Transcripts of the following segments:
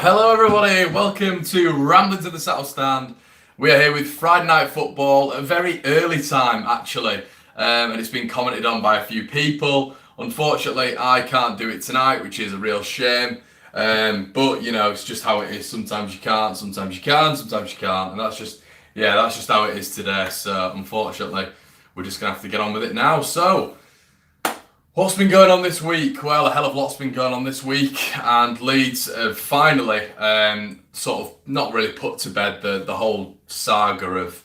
Hello everybody, welcome to Rambling to the South Stand. We are here with Friday Night Football, a very early time actually, and it's been commented on by a few people. Unfortunately, I can't do it tonight, which is a real shame, but you know, it's just how it is. Sometimes you can't, sometimes you can, sometimes you can't, and that's just how it is today. So unfortunately, we're just going to have to get on with it now. So, what's been going on this week? Well, a hell of a lot's been going on this week, and Leeds have finally sort of not really put to bed the whole saga of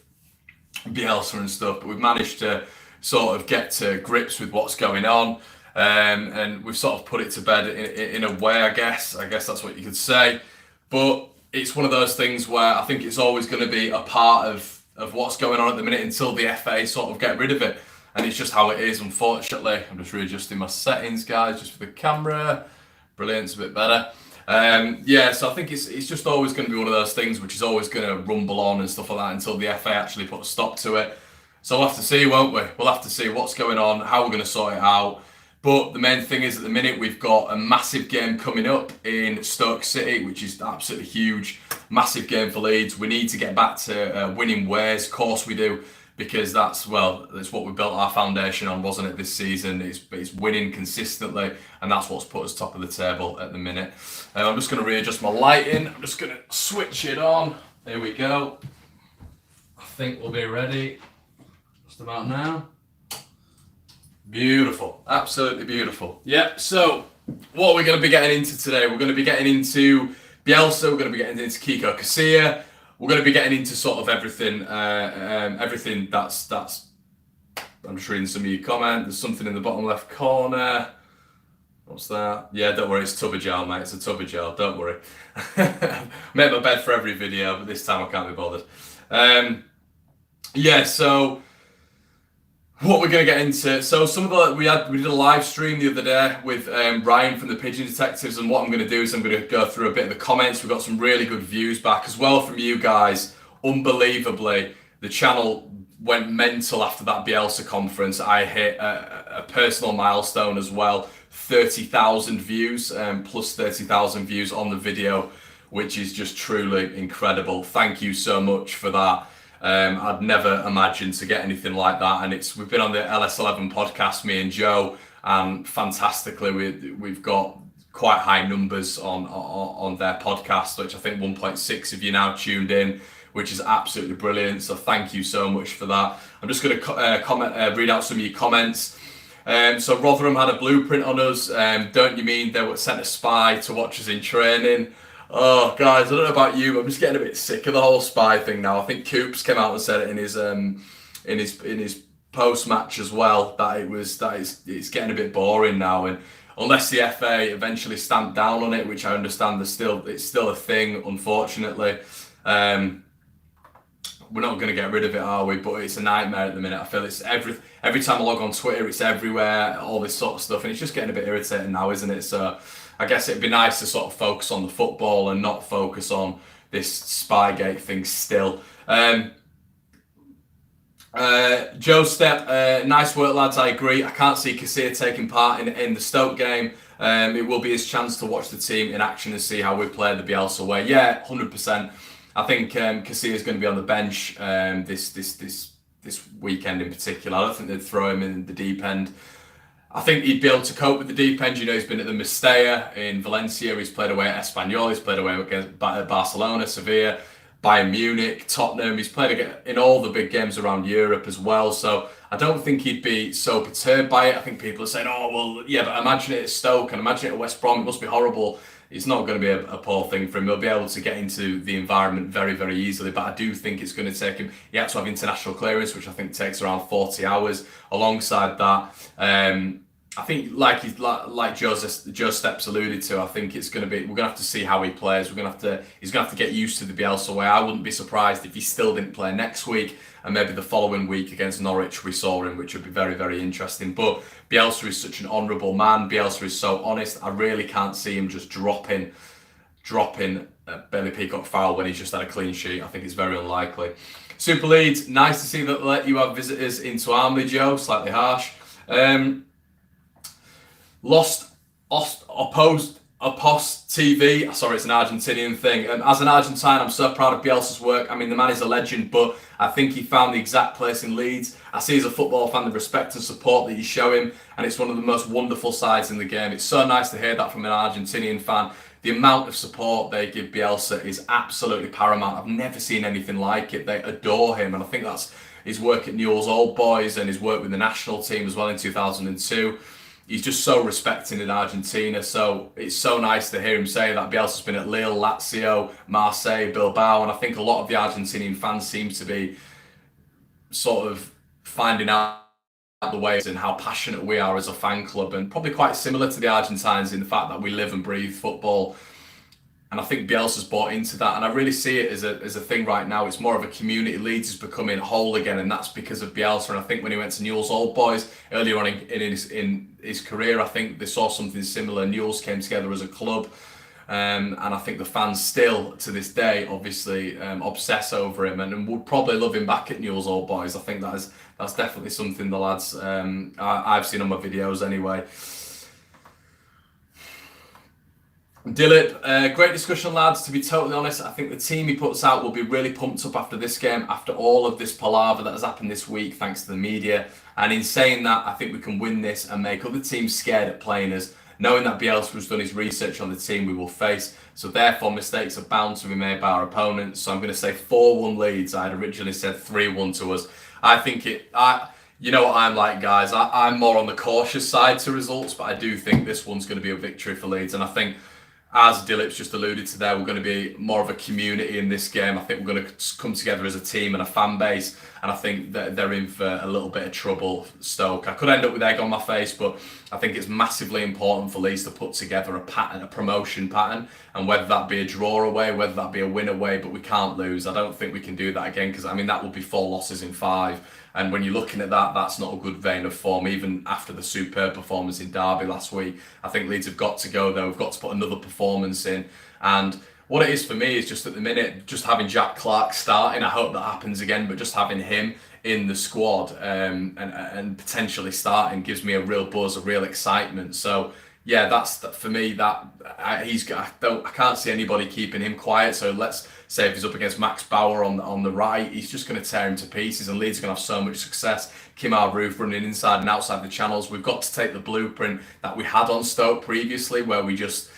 Bielsa and stuff, but we've managed to sort of get to grips with what's going on, and we've sort of put it to bed in a way, I guess that's what you could say. But it's one of those things where I think it's always going to be a part of what's going on at the minute until the FA sort of get rid of it. And it's just how it is, unfortunately. I'm just readjusting my settings, guys, just for the camera. Brilliant, it's a bit better. So I think it's just always going to be one of those things which is always going to rumble on and stuff like that until the FA actually put a stop to it. So we'll have to see, won't we? We'll have to see what's going on, how we're going to sort it out. But the main thing is, at the minute, we've got a massive game coming up in Stoke City, which is absolutely huge. Massive game for Leeds. We need to get back to winning ways. Of course we do. Because that's what we built our foundation on, wasn't it, this season? It's winning consistently, and that's what's put us top of the table at the minute. I'm just going to readjust my lighting. I'm just going to switch it on. There we go. I think we'll be ready just about now. Beautiful. Absolutely beautiful. Yeah, so what are we going to be getting into today? We're going to be getting into Bielsa. We're going to be getting into Kiko Casilla. We're going to be getting into sort of everything that's. I'm just reading some of your comment. There's something in the bottom left corner. What's that? Yeah, don't worry, it's tubber gel, mate. It's a tubber gel. Don't worry. Made my bed for every video, but this time I can't be bothered. So what we're going to get into. So some of the we did a live stream the other day with Ryan from the Pigeon Detectives, and what I'm going to do is I'm going to go through a bit of the comments. We've got some really good views back as well from you guys. Unbelievably, the channel went mental after that Bielsa conference. I hit a personal milestone as well, 30,000 views, plus 30,000 views on the video, which is just truly incredible. Thank you so much for that. I'd never imagined to get anything like that, and we've been on the LS11 podcast, me and Joe, and fantastically we've got quite high numbers on their podcast, which I think 1.6 of you now tuned in, which is absolutely brilliant. So thank you so much for that. I'm just going to read out some of your comments. So Rotherham had a blueprint on us. Don't you mean they sent a spy to watch us in training? Oh, guys, I don't know about you, but I'm just getting a bit sick of the whole spy thing now. I think Coops came out and said it in his post match as well, that it's getting a bit boring now, and unless the FA eventually stamp down on it, which I understand it's still a thing, unfortunately. We're not going to get rid of it, are we? But it's a nightmare at the minute. I feel it's every time I log on Twitter, it's everywhere, all this sort of stuff, and it's just getting a bit irritating now, isn't it? So I guess it'd be nice to sort of focus on the football and not focus on this Spygate thing still. Joe Step, nice work, lads. I agree. I can't see Casilla taking part in the Stoke game. It will be his chance to watch the team in action and see how we play the Bielsa way. Yeah, 100%. I think Casilla is going to be on the bench this weekend in particular. I don't think they'd throw him in the deep end. I think he'd be able to cope with the deep end. You know, he's been at the Mestalla in Valencia. He's played away at Espanyol. He's played away against Barcelona, Sevilla, Bayern Munich, Tottenham. He's played in all the big games around Europe as well. So I don't think he'd be so perturbed by it. I think people are saying, oh, well, yeah, but imagine it at Stoke and imagine it at West Brom. It must be horrible. It's not going to be a poor thing for him. He'll be able to get into the environment very, very easily. But I do think it's going to take him. He has to have international clearance, which I think takes around 40 hours. Alongside that, I think, like Joe Steps alluded to, I think we're going to have to see how he plays. He's going to have to get used to the Bielsa way. I wouldn't be surprised if he still didn't play next week, and maybe the following week against Norwich we saw him, which would be very, very interesting. But Bielsa is such an honourable man. Bielsa is so honest. I really can't see him just dropping a Bailey Peacock foul when he's just had a clean sheet. I think it's very unlikely. Super Leeds, nice to see that let you have visitors into Armley, Joe. Slightly harsh. Opposed Post TV, sorry, it's an Argentinian thing. As an Argentine, I'm so proud of Bielsa's work. I mean, the man is a legend, but I think he found the exact place in Leeds. I see as a football fan the respect and support that you show him, and it's one of the most wonderful sides in the game. It's so nice to hear that from an Argentinian fan. The amount of support they give Bielsa is absolutely paramount. I've never seen anything like it. They adore him, and I think that's his work at Newell's Old Boys and his work with the national team as well in 2002. He's just so respected in Argentina, so it's so nice to hear him say that. Bielsa's been at Lille, Lazio, Marseille, Bilbao, and I think a lot of the Argentinian fans seem to be sort of finding out the ways and how passionate we are as a fan club, and probably quite similar to the Argentines in the fact that we live and breathe football. And I think Bielsa's bought into that, and I really see it as a thing right now. It's more of a community. Leeds is becoming whole again, and that's because of Bielsa. And I think when he went to Newell's Old Boys earlier on in his career, I think they saw something similar. Newell's came together as a club, and I think the fans still, to this day, obviously obsess over him and would probably love him back at Newell's Old Boys. I think that's definitely something the lads I've seen on my videos anyway. Dilip, great discussion, lads. To be totally honest, I think the team he puts out will be really pumped up after this game, after all of this palaver that has happened this week, thanks to the media. And in saying that, I think we can win this and make other teams scared at playing us, knowing that Bielsa has done his research on the team we will face. So therefore, mistakes are bound to be made by our opponents. So I'm going to say 4-1 Leeds. I had originally said 3-1 to us. I think you know what I'm like, guys. I'm more on the cautious side to results, but I do think this one's going to be a victory for Leeds. And I think, as Dilip's just alluded to there, we're going to be more of a community in this game. I think we're going to come together as a team and a fan base, and I think that they're in for a little bit of trouble, Stoke. I could end up with egg on my face, but I think it's massively important for Leeds to put together a pattern, a promotion pattern, and whether that be a draw away, whether that be a win away, but we can't lose. I don't think we can do that again, because I mean that would be 4 losses in 5. And when you're looking at that, that's not a good vein of form, even after the superb performance in Derby last week. I think Leeds have got to go there. We've got to put another performance in. And what it is for me is just at the minute, just having Jack Clarke starting. I hope that happens again, but just having him in the squad and potentially starting gives me a real buzz, a real excitement. So yeah, that's for me. I can't see anybody keeping him quiet. So let's say if he's up against Max Bauer on the right, he's just going to tear him to pieces, and Leeds are going to have so much success. Kimar Roof running inside and outside the channels. We've got to take the blueprint that we had on Stoke previously, where we just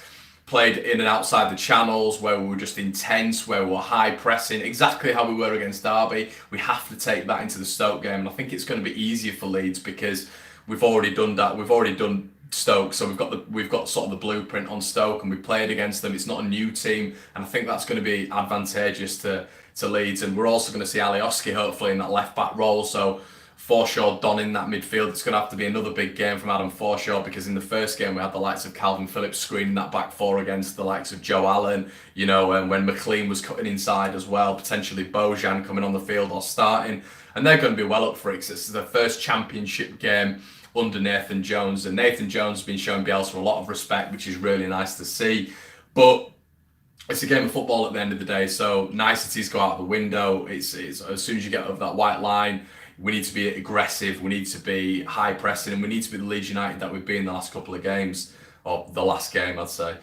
played in and outside the channels, where we were just intense, where we were high pressing, exactly how we were against Derby. We have to take that into the Stoke game, and I think it's going to be easier for Leeds because we've already done that. We've already done Stoke, so we've got sort of the blueprint on Stoke, and we played against them. It's not a new team, and I think that's going to be advantageous to Leeds. And we're also going to see Alioski hopefully in that left back role, so Forshaw donning that midfield. It's going to have to be another big game from Adam Forshaw, because in the first game we had the likes of Calvin Phillips screening that back 4 against the likes of Joe Allen, you know, and when McLean was cutting inside as well, potentially Bojan coming on the field or starting, and they're going to be well up for it because it's the first championship game under Nathan Jones, and Nathan Jones has been showing Bielsa a lot of respect, which is really nice to see. But it's a game of football at the end of the day, so niceties go out the window. It's as soon as you get over that white line, we need to be aggressive, we need to be high pressing, and we need to be the Leeds United that we've been in the last couple of games, or the last game, I'd say.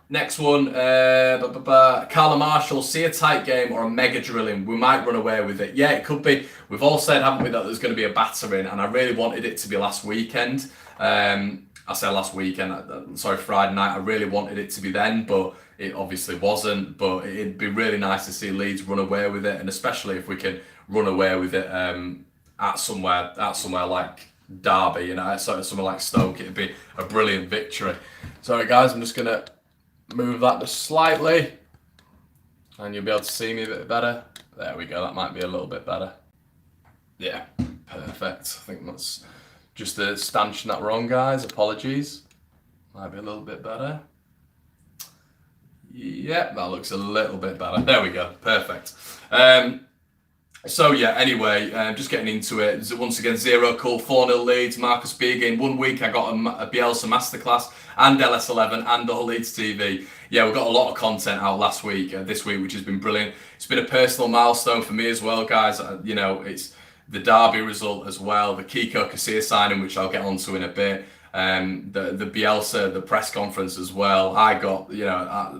Next one, Carla Marshall, see a tight game or a mega drilling. We might run away with it. Yeah, it could be. We've all said, haven't we, that there's going to be a battering, and I really wanted it to be last weekend. I say last weekend, sorry, Friday night. I really wanted it to be then, but it obviously wasn't. But it'd be really nice to see Leeds run away with it, and especially if we can run away with it at somewhere like Derby, you know, somewhere like Stoke. It'd be a brilliant victory. Sorry guys, I'm just gonna move that just slightly, and you'll be able to see me a bit better. There we go. That might be a little bit better. Yeah, perfect. I think that's just a stanchion that wrong, guys. Apologies. Might be a little bit better. Yeah, that looks a little bit better. There we go. Perfect. So yeah, anyway, just getting into it. Once again, 0 cool, 4-0 Leeds. Marcus Beege. In 1 week, I got a Bielsa masterclass and LS11 and all Leeds TV. Yeah, we got a lot of content out this week, which has been brilliant. It's been a personal milestone for me as well, guys. You know, it's the Derby result as well, the Kiko Casilla signing, which I'll get onto in a bit. The Bielsa, the press conference as well. I got,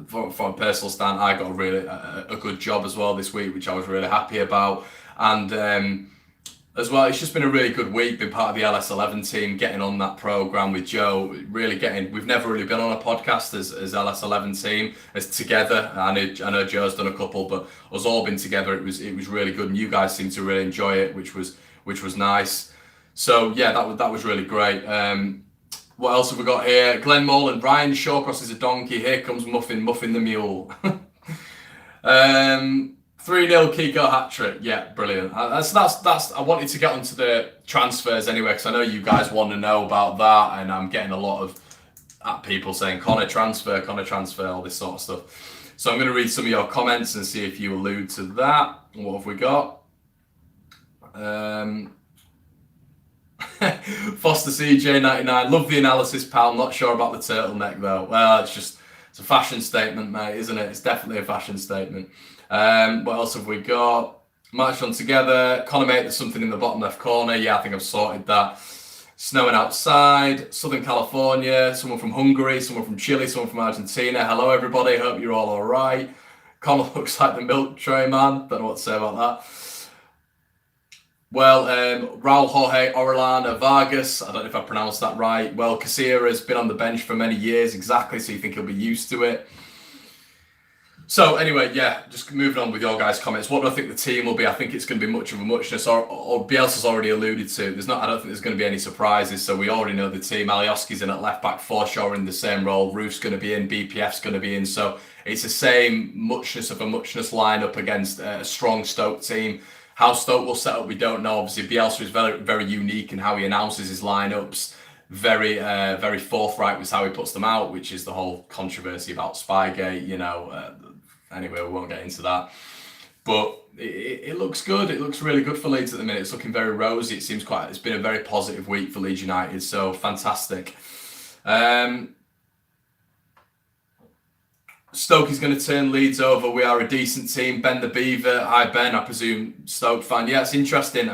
from a personal stand, I got really a good job as well this week, which I was really happy about. And as well, it's just been a really good week, being part of the LS11 team, getting on that program with Joe, really we've never really been on a podcast as LS11 team, as together. I know Joe's done a couple, but us all been together, it was really good, and you guys seemed to really enjoy it, which was nice. So yeah, that was really great. What else have we got here? Glenn Mullen, Ryan Shawcross is a donkey. Here comes Muffin the mule. 3-0 Kiko hat-trick. Yeah, brilliant. That's. I wanted to get onto the transfers anyway, because I know you guys want to know about that, and I'm getting a lot of people saying Conor transfer, all this sort of stuff. So I'm going to read some of your comments and see if you allude to that. What have we got? Foster CJ99, love the analysis, pal. Not sure about the turtleneck though. Well, it's a fashion statement, mate, isn't it? It's definitely a fashion statement. What else have we got? March on together. Conor, mate, there's something in the bottom left corner. Yeah, I think I've sorted that. Snowing outside. Southern California. Someone from Hungary. Someone from Chile. Someone from Argentina. Hello, everybody. Hope you're all right. Conor looks like the milk tray man. Don't know what to say about that. Well, Raul Jorge Orellana Vargas, I don't know if I pronounced that right. Well, Casilla has been on the bench for many years, exactly, so you think he'll be used to it. So anyway, yeah, just moving on with your guys' comments. What do I think the team will be? I think it's going to be much of a muchness, or Bielsa's already alluded to. I don't think there's going to be any surprises, so we already know the team. Alioski's in at left-back, Forshaw in the same role, Roof's going to be in, BPF's going to be in, so it's the same muchness of a muchness lineup against a strong Stoke team. How Stoke will set up, we don't know. Obviously, Bielsa is very, very unique in how he announces his lineups. Very, very forthright with how he puts them out, which is the whole controversy about Spygate. Anyway, we won't get into that. But it looks good. It looks really good for Leeds at the minute. It's looking very rosy. It's been a very positive week for Leeds United. So fantastic. Stoke is going to turn Leeds over. We are a decent team. Ben the Beaver. Hi, Ben. I presume Stoke fan. Yeah, it's interesting.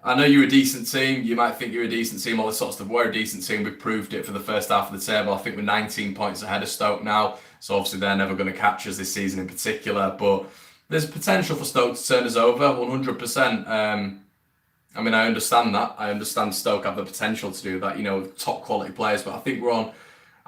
I know you're a decent team. You might think you're a decent team, all this sort of stuff. We're a decent team. We've proved it for the first half of the table. I think we're 19 points ahead of Stoke now. So obviously they're never going to catch us this season in particular. But there's potential for Stoke to turn us over, 100%. I mean, I understand that. I understand Stoke have the potential to do that, with top quality players. But I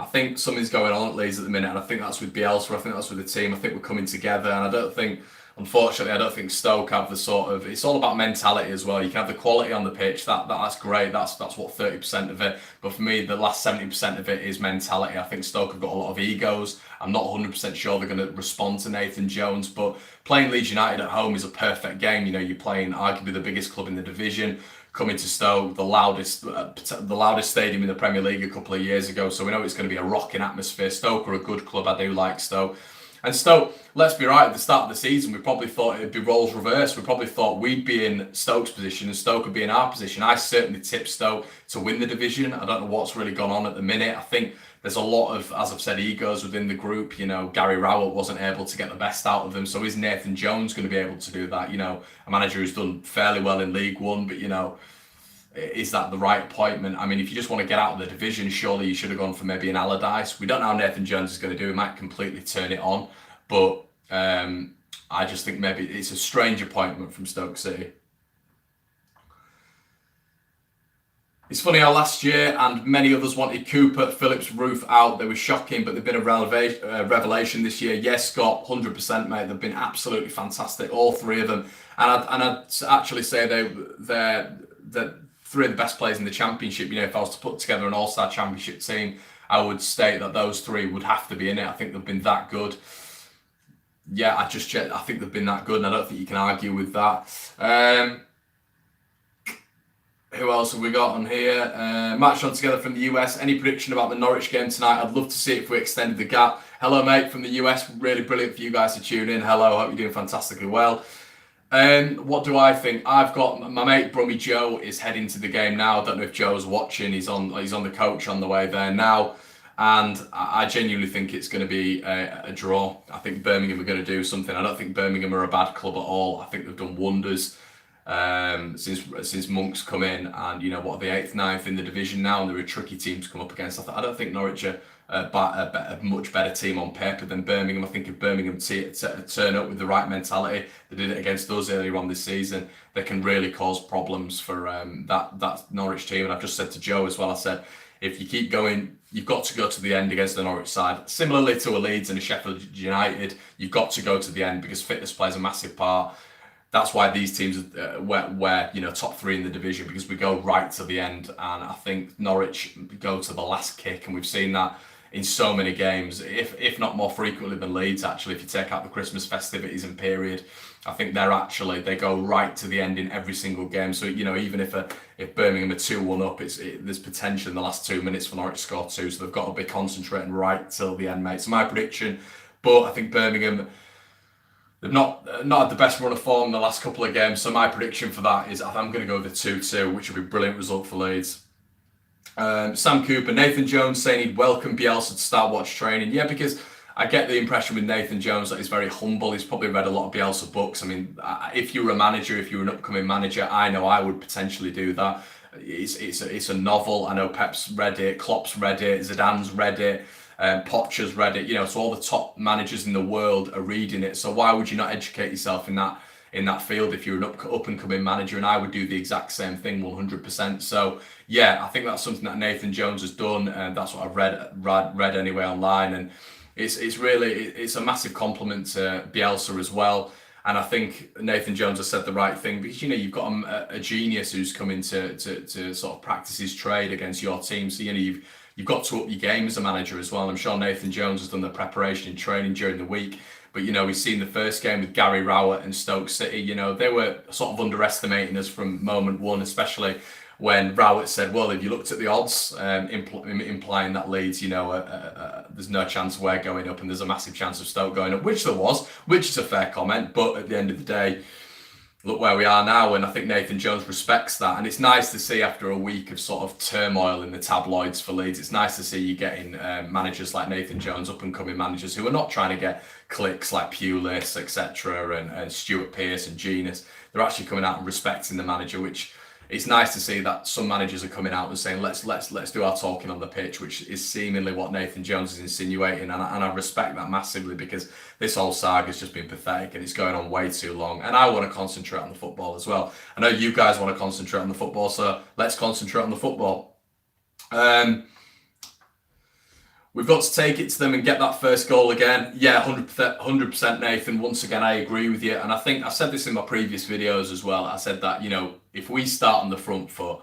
think something's going on at Leeds at the minute, and I think that's with Bielsa. I think that's with the team. I think we're coming together, and unfortunately, I don't think Stoke have the sort of. It's all about mentality as well. You can have the quality on the pitch. That's great. That's what 30% of it. But for me, the last 70% of it is mentality. I think Stoke have got a lot of egos. I'm not 100% sure they're going to respond to Nathan Jones, but playing Leeds United at home is a perfect game. You're playing arguably the biggest club in the division. Coming to Stoke, the loudest stadium in the Premier League a couple of years ago, so we know it's going to be a rocking atmosphere. Stoke are a good club. I do like Stoke. And Stoke, let's be right, at the start of the season, we probably thought it'd be roles reversed. We probably thought we'd be in Stoke's position and Stoke would be in our position. I certainly tipped Stoke to win the division. I don't know what's really gone on at the minute. I think there's a lot of, as I've said, egos within the group. Gary Rowett wasn't able to get the best out of them. So is Nathan Jones going to be able to do that? A manager who's done fairly well in League One, but is that the right appointment? I mean, if you just want to get out of the division, surely you should have gone for maybe an Allardyce. We don't know how Nathan Jones is going to do. He might completely turn it on. But I just think maybe it's a strange appointment from Stoke City. It's funny how last year and many others wanted Cooper, Phillips, Roof out. They were shocking, but they've been a revelation this year. Yes, Scott, 100%, mate. They've been absolutely fantastic, all three of them. And I'd actually say they're three of the best players in the Championship. If I was to put together an all-star Championship team, I would state that those three would have to be in it. I think they've been that good. Yeah, I think they've been that good, and I don't think you can argue with that. Who else have we got on here? Match on together from the US. Any prediction about the Norwich game tonight? I'd love to see it if we extended the gap. Hello, mate, from the US. Really brilliant for you guys to tune in. Hello, hope you're doing fantastically well. What do I think? I've got my mate Brummy Joe is heading to the game now. I don't know if Joe's watching. He's on the coach on the way there now. And I genuinely think it's going to be a draw. I think Birmingham are going to do something. I don't think Birmingham are a bad club at all. I think they've done wonders since Monk's come in, and what are the 8th, 9th in the division now, and they're a tricky team to come up against. I don't think Norwich are a much better team on paper than Birmingham. I think if Birmingham turn up with the right mentality, they did it against us earlier on this season, they can really cause problems for that Norwich team. And I've just said to Joe as well, I said, if you keep going, you've got to go to the end against the Norwich side. Similarly to a Leeds and a Sheffield United, you've got to go to the end because fitness plays a massive part. That's why these teams we're top 3 in the division, because we go right to the end. And I think Norwich go to the last kick, and we've seen that in so many games, if not more frequently than Leeds. Actually, if you take out the Christmas festivities and period, I think they go right to the end in every single game. So even if Birmingham are 2-1 up, there's potential in the last 2 minutes for Norwich to score 2. So they've got to be concentrating right till the end, mate. So my prediction, but I think Birmingham, they've not had the best run of form in the last couple of games. So my prediction for that is I'm going to go with the 2-2, which will be a brilliant result for Leeds. Sam Cooper, Nathan Jones saying he'd welcome Bielsa to start watch training. Yeah, because I get the impression with Nathan Jones that he's very humble. He's probably read a lot of Bielsa books. I mean, if you were a manager, if you were an upcoming manager, I know I would potentially do that. It's a novel. I know Pep's read it, Klopp's read it, Zidane's read it, Poch's read it. So all the top managers in the world are reading it. So why would you not educate yourself in that field if you're an up and coming manager? And I would do the exact same thing 100%. So yeah, I think that's something that Nathan Jones has done, and that's what I've read anyway online. And it's a massive compliment to Bielsa as well. And I think Nathan Jones has said the right thing, because you've got a genius who's come in to sort of practice his trade against your team. So you've got to up your game as a manager as well. And I'm sure Nathan Jones has done the preparation and training during the week. But we've seen the first game with Gary Rowett and Stoke City. They were sort of underestimating us from moment one, especially when Rowett said, well, if you looked at the odds, implying that Leeds, there's no chance of we're going up and there's a massive chance of Stoke going up, which there was, which is a fair comment. But at the end of the day, look where we are now, and I think Nathan Jones respects that. And it's nice to see, after a week of sort of turmoil in the tabloids for Leeds, it's nice to see you getting managers like Nathan Jones, up and coming managers who are not trying to get clicks like Pulis, etc., and Stuart Pearce and Genius. They're actually coming out and respecting the manager, which it's nice to see that some managers are coming out and saying, let's do our talking on the pitch, which is seemingly what Nathan Jones is insinuating. And I respect that massively, because this whole saga has just been pathetic and it's going on way too long. And I want to concentrate on the football as well. I know you guys want to concentrate on the football, so let's concentrate on the football. We've got to take it to them and get that first goal again. Yeah, 100% Nathan. Once again, I agree with you. And I think I said this in my previous videos as well. I said that, if we start on the front foot,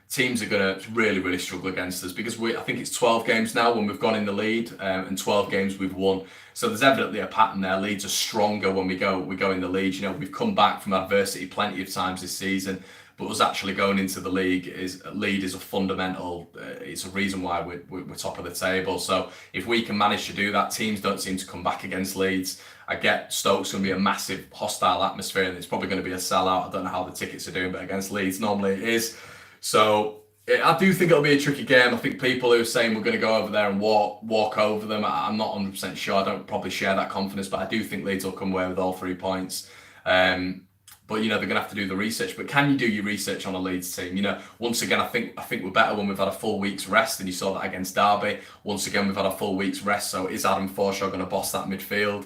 teams are going to really, really struggle against us, because I think it's 12 games now when we've gone in the lead, and 12 games we've won. So there's evidently a pattern there. Leeds are stronger when we go in the lead. We've come back from adversity plenty of times this season, but us actually going into the lead is a fundamental. It's a reason why we're top of the table. So if we can manage to do that, teams don't seem to come back against Leeds. I get Stoke's going to be a massive hostile atmosphere, and it's probably going to be a sellout. I don't know how the tickets are doing, but against Leeds normally it is. So I do think it'll be a tricky game. I think people who are saying we're going to go over there and walk over them, I'm not 100% sure. I don't probably share that confidence, but I do think Leeds will come away with all 3 points. But they're going to have to do the research. But can you do your research on a Leeds team? Once again, I think we're better when we've had a full week's rest, and you saw that against Derby. Once again, we've had a full week's rest. So is Adam Forshaw going to boss that midfield?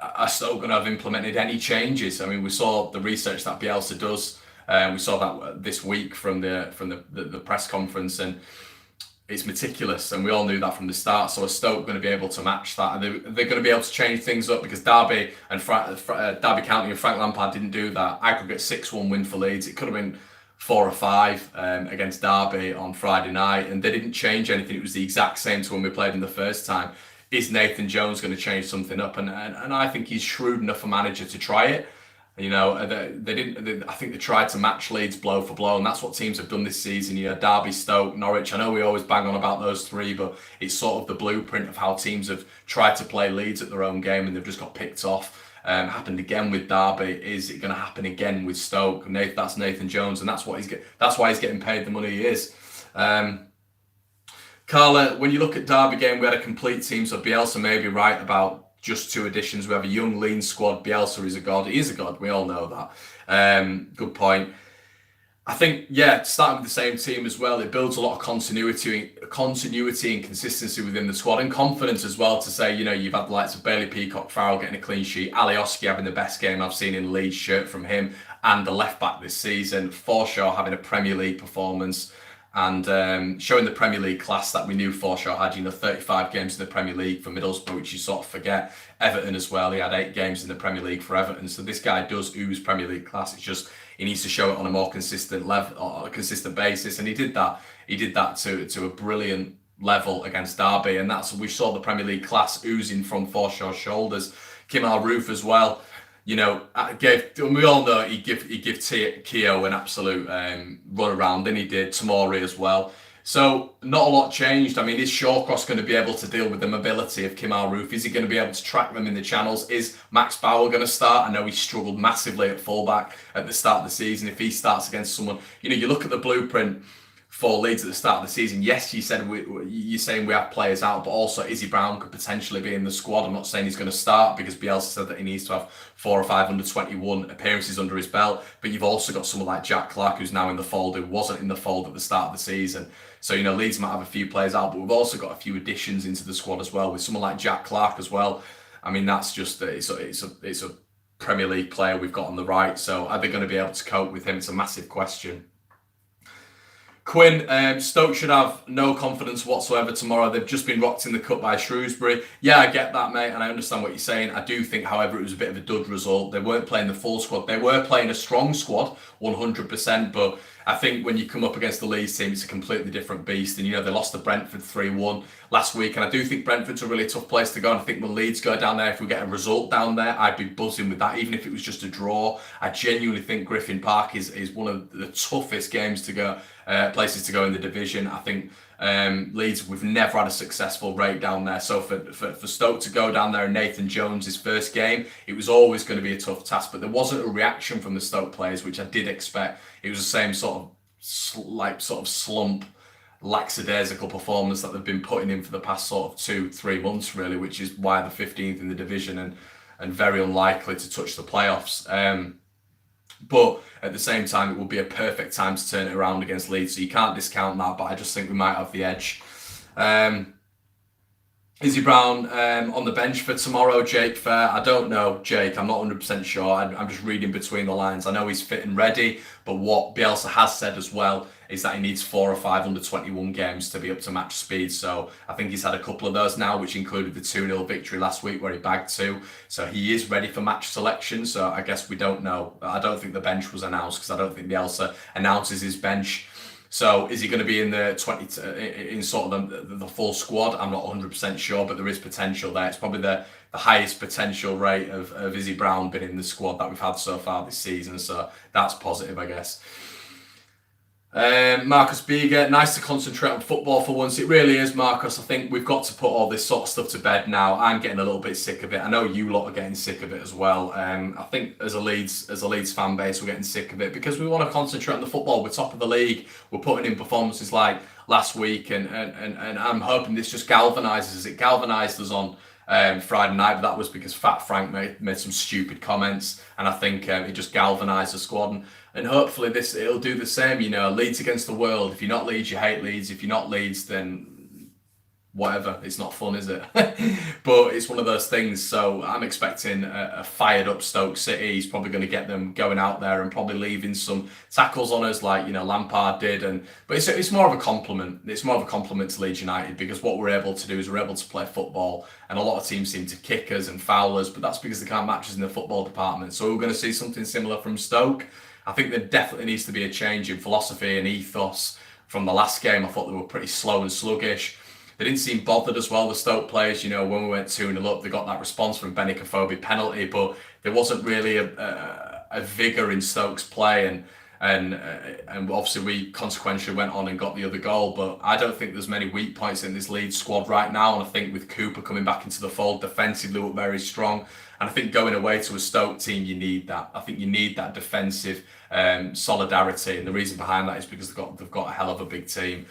Are Stoke going to have implemented any changes? I mean, we saw the research that Bielsa does. We saw that this week from the press conference, and it's meticulous, and we all knew that from the start. So are Stoke going to be able to match that? And they're going to be able to change things up, because Derby and Derby County and Frank Lampard didn't do that. Aggregate 6-1 win for Leeds. It could have been 4 or 5 against Derby on Friday night, and they didn't change anything. It was the exact same to when we played them the first time. Is Nathan Jones going to change something up? And I think he's shrewd enough a manager to try it. They didn't. I think they tried to match Leeds blow for blow, and that's what teams have done this season. Derby, Stoke, Norwich. I know we always bang on about those 3, but it's sort of the blueprint of how teams have tried to play Leeds at their own game, and they've just got picked off. Happened again with Derby. Is it going to happen again with Stoke? That's Nathan Jones, and that's why he's getting paid the money he is. Carla, when you look at Derby game, we had a complete team, so Bielsa may be right about just 2 additions. We have a young, lean squad. Bielsa is a god. He is a god. We all know that. Good point. I think, yeah, starting with the same team as well, it builds a lot of continuity and consistency within the squad, and confidence as well to say, you've had the likes of Bailey Peacock Farrell getting a clean sheet, Alioski having the best game I've seen in Leeds shirt from him, and the left back this season, Forshaw having a Premier League performance, and showing the Premier League class that we knew Forshaw had, 35 games in the Premier League for Middlesbrough, which you sort of forget. Everton as well, he had 8 games in the Premier League for Everton. So this guy does ooze Premier League class. It's just he needs to show it on a more consistent level, or a consistent basis, and he did that. He did that to a brilliant level against Derby, and we saw the Premier League class oozing from Forshaw's shoulders. Kemal Roof as well. We all know he gave Keogh an absolute run around, and he did Tomori as well. So not a lot changed. I mean, is Shawcross going to be able to deal with the mobility of Kemal Roof? Is he going to be able to track them in the channels? Is Max Bauer going to start? I know he struggled massively at fullback at the start of the season. If he starts against someone, you look at the blueprint for Leeds at the start of the season. Yes, you're saying we have players out, but also Izzy Brown could potentially be in the squad. I'm not saying he's going to start because Bielsa said that he needs to have 4 or 5 under-21 appearances under his belt. But you've also got someone like Jack Clark, who's now in the fold, who wasn't in the fold at the start of the season. So, Leeds might have a few players out, but we've also got a few additions into the squad as well, with someone like Jack Clark as well. I mean, that's just, it's a Premier League player we've got on the right. So are they going to be able to cope with him? It's a massive question. Quinn, Stoke should have no confidence whatsoever tomorrow. They've just been rocked in the cup by Shrewsbury. Yeah, I get that, mate, and I understand what you're saying. I do think, however, it was a bit of a dud result. They weren't playing the full squad. They were playing a strong squad, 100%, but I think when you come up against the Leeds team, it's a completely different beast. And, they lost to Brentford 3-1 last week, and I do think Brentford's a really tough place to go. And I think when Leeds go down there, if we get a result down there, I'd be buzzing with that, even if it was just a draw. I genuinely think Griffin Park is one of the toughest games to go, places to go in the division. I think Leeds, we've never had a successful rate down there. So for Stoke to go down there and Nathan Jones' first game, it was always going to be a tough task. But there wasn't a reaction from the Stoke players, which I did expect. It was the same sort of slump, lackadaisical performance that they've been putting in for the past sort of 2-3 months, really, which is why they're 15th in the division and very unlikely to touch the playoffs. But at the same time, it will be a perfect time to turn it around against Leeds. So you can't discount that, but I just think we might have the edge. Izzy Brown on the bench for tomorrow, Jake Fair. I don't know, Jake. I'm not 100% sure. I'm just reading between the lines. I know he's fit and ready, but what Bielsa has said as well is that he needs 4 or 5 under-21 games to be up to match speed. So I think he's had a couple of those now, which included the 2-0 victory last week where he bagged 2. So he is ready for match selection. So I guess we don't know. I don't think the bench was announced because I don't think Bielsa announces his bench. So is he going to be in the in sort of the full squad? I'm not 100% sure, but there is potential there. It's probably the highest potential rate of Izzy Brown being in the squad that we've had so far this season. So that's positive, I guess. Marcus Beeger, nice to concentrate on football for once. It really is, Marcus. I think we've got to put all this sort of stuff to bed now. I'm getting a little bit sick of it. I know you lot are getting sick of it as well. I think as a Leeds fan base, we're getting sick of it because we want to concentrate on the football. We're top of the league. We're putting in performances like last week, and I'm hoping this just galvanises us. It galvanised us on Friday night, but that was because Fat Frank made some stupid comments, and I think it just galvanised the squad. And hopefully it'll do the same. Leeds against the world. If you're not Leeds, you hate Leeds. If you're not Leeds, then whatever. It's not fun, is it? But it's one of those things. So I'm expecting a fired up Stoke City. He's probably going to get them going out there and probably leaving some tackles on us like, Lampard did. But it's more of a compliment. It's more of a compliment to Leeds United because what we're able to do is we're able to play football. And a lot of teams seem to kick us and foul us, but that's because they can't match us in the football department. So we're going to see something similar from Stoke. I think there definitely needs to be a change in philosophy and ethos from the last game. I thought they were pretty slow and sluggish. They didn't seem bothered as well, the Stoke players. When we went 2-0 up, they got that response from Benny Kofobi penalty, but there wasn't really a vigour in Stoke's play. And obviously we consequentially went on and got the other goal. But I don't think there's many weak points in this Leeds squad right now. And I think with Cooper coming back into the fold, defensively we're very strong. And I think going away to a Stoke team, you need that. I think you need that defensive solidarity. And the reason behind that is because they've got a hell of a big team.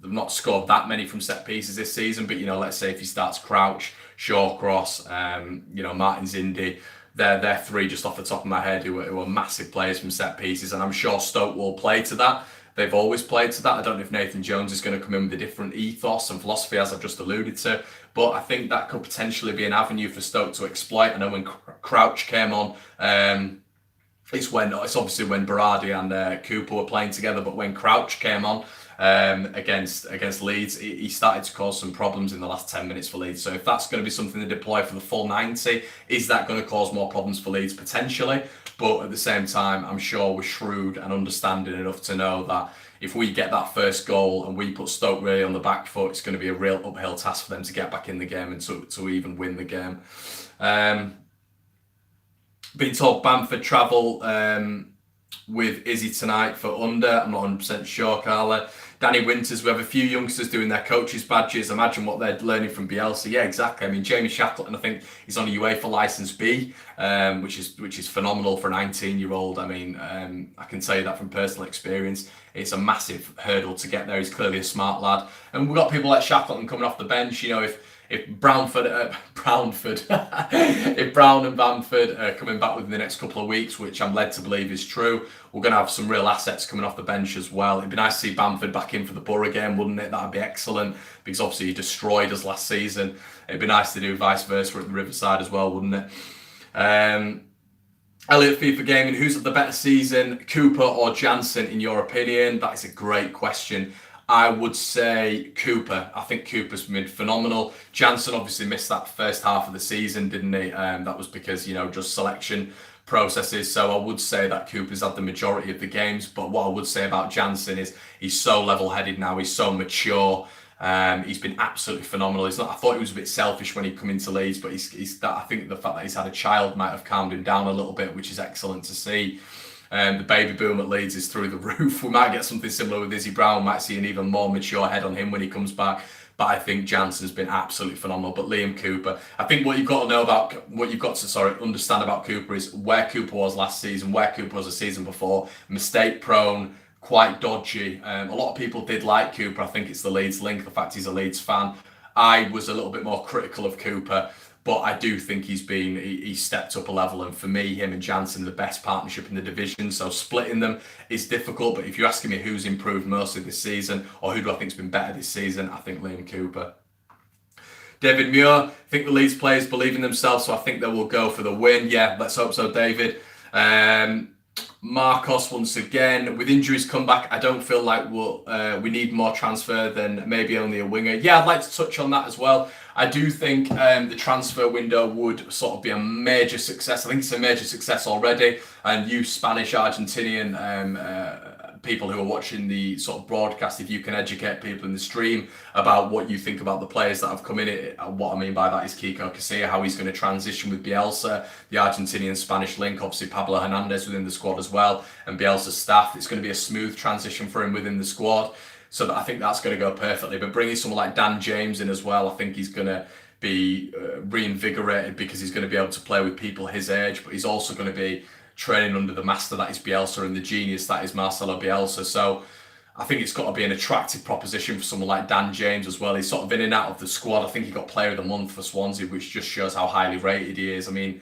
The they've not scored that many from set pieces this season. But let's say if he starts Crouch, Shawcross, Martin Zindi, they're three just off the top of my head who are massive players from set pieces, and I'm sure Stoke will play to that. They've always played to that. I don't know if Nathan Jones is going to come in with a different ethos and philosophy, as I've just alluded to, but I think that could potentially be an avenue for Stoke to exploit. I know when Crouch came on, it's obviously when Berardi and Cooper were playing together, but when Crouch came on against Leeds, he started to cause some problems in the last 10 minutes for Leeds. So if that's going to be something to deploy for the full 90, is that going to cause more problems for Leeds? Potentially. But at the same time, I'm sure we're shrewd and understanding enough to know that if we get that first goal and we put Stoke really on the back foot, it's going to be a real uphill task for them to get back in the game and to even win the game. Been told Bamford travel with Izzy tonight for under. I'm not 100% sure, Carla. Danny Winters, we have a few youngsters doing their coaches' badges. Imagine what they're learning from Bielsa. Yeah, exactly. I mean, Jamie Shackleton, I think, is on a UEFA Licence B, which is phenomenal for a 19-year-old. I mean, I can tell you that from personal experience. It's a massive hurdle to get there. He's clearly a smart lad. And we've got people like Shackleton coming off the bench. If Brown and Bamford are coming back within the next couple of weeks, which I'm led to believe is true, we're going to have some real assets coming off the bench as well. It'd be nice to see Bamford back in for the Borough game, wouldn't it? That'd be excellent, because obviously he destroyed us last season. It'd be nice to do vice versa at the Riverside as well, wouldn't it? Elliot FIFA Gaming, who's had the better season, Cooper or Jansen, in your opinion? That is a great question. I would say Cooper. I think Cooper's been phenomenal. Jansen obviously missed that first half of the season, didn't he? That was because, just selection processes. So I would say that Cooper's had the majority of the games. But what I would say about Jansen is he's so level-headed now. He's so mature. He's been absolutely phenomenal. I thought he was a bit selfish when he come into Leeds, but I think the fact that he's had a child might have calmed him down a little bit, which is excellent to see. The baby boom at Leeds is through the roof. We might get something similar with Izzy Brown. Might see an even more mature head on him when he comes back. But I think Jansen's been absolutely phenomenal. But Liam Cooper, I think what you've got to understand about Cooper is where Cooper was last season, where Cooper was the season before. Mistake prone, quite dodgy. A lot of people did like Cooper. I think it's the Leeds link, the fact he's a Leeds fan. I was a little bit more critical of Cooper. But I do think he's stepped up a level, and for me, him and Jansen are the best partnership in the division. So splitting them is difficult. But if you're asking me who's improved mostly this season, or who do I think's been better this season, I think Liam Cooper. David Muir, I think the Leeds players believe in themselves, so I think they will go for the win. Yeah, let's hope so, David. Marcos, once again, with injuries come back, I don't feel like we need more transfer than maybe only a winger. Yeah, I'd like to touch on that as well. I do think the transfer window would sort of be a major success. I think it's a major success already. And you Spanish, Argentinian people who are watching the sort of broadcast, if you can educate people in the stream about what you think about the players that have come in, what I mean by that is Kiko Casilla, how he's going to transition with Bielsa, the Argentinian-Spanish link, obviously Pablo Hernandez within the squad as well, and Bielsa's staff. It's going to be a smooth transition for him within the squad. So I think that's going to go perfectly. But bringing someone like Dan James in as well, I think he's going to be reinvigorated, because he's going to be able to play with people his age, but he's also going to be training under the master that is Bielsa and the genius that is Marcelo Bielsa. So I think it's got to be an attractive proposition for someone like Dan James as well. He's sort of in and out of the squad. I think he got Player of the Month for Swansea, which just shows how highly rated he is. I mean,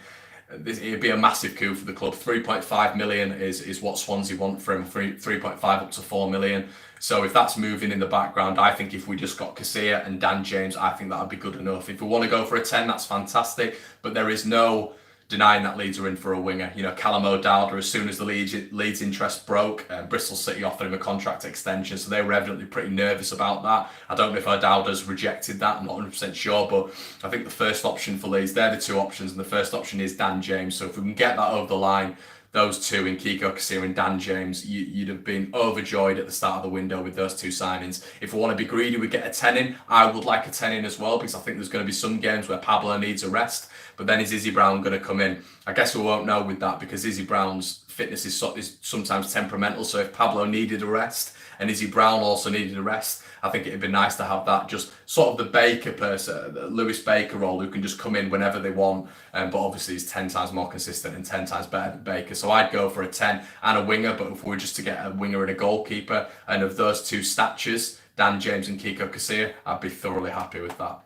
it'd be a massive coup for the club. 3.5 million is what Swansea want for him, 3.5 up to 4 million. So if that's moving in the background, I think if we just got Casilla and Dan James, I think that would be good enough. If we want to go for a 10, that's fantastic. But there is no denying that Leeds are in for a winger. Callum O'Dowda, as soon as the Leeds interest broke, Bristol City offered him a contract extension, so they were evidently pretty nervous about that. I don't know if O'Dowda's rejected that, I'm not 100% sure, but I think the first option for Leeds, they're the two options, and the first option is Dan James. So if we can get that over the line, those two in Kiko Casilla and Dan James, you'd have been overjoyed at the start of the window with those two signings. If we want to be greedy, we get a 10 in. I would like a 10 in as well, because I think there's going to be some games where Pablo needs a rest. But then is Izzy Brown going to come in? I guess we won't know with that, because Izzy Brown's fitness is sometimes temperamental. So if Pablo needed a rest and Izzy Brown also needed a rest, I think it'd be nice to have that, just sort of the Baker person, the Lewis Baker role, who can just come in whenever they want. But obviously he's 10 times more consistent and 10 times better than Baker. So I'd go for a 10 and a winger. But if we were just to get a winger and a goalkeeper, and of those two statures, Dan James and Kiko Casilla, I'd be thoroughly happy with that.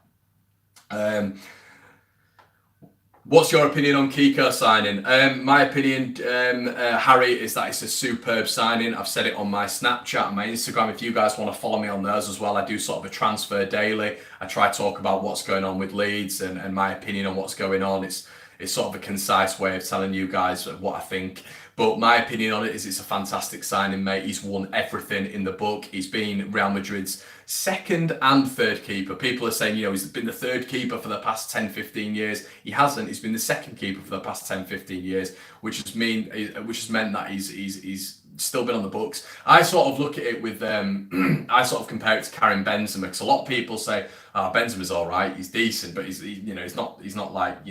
What's your opinion on Kiko signing? My opinion, Harry, is that it's a superb signing. I've said it on my Snapchat and my Instagram. If you guys want to follow me on those as well, I do sort of a transfer daily. I try to talk about what's going on with Leeds and my opinion on what's going on. It's sort of a concise way of telling you guys what I think. But my opinion on it is it's a fantastic signing, mate. He's won everything in the book. He's been Real Madrid's second and third keeper. People are saying, he's been the third keeper for the past 10, 15 years. He hasn't. He's been the second keeper for the past 10, 15 years, which has meant that he's still been on the books. I sort of look at it with I sort of compare it to Karim Benzema, because a lot of people say, Benzema's all right, he's decent, but he's not like,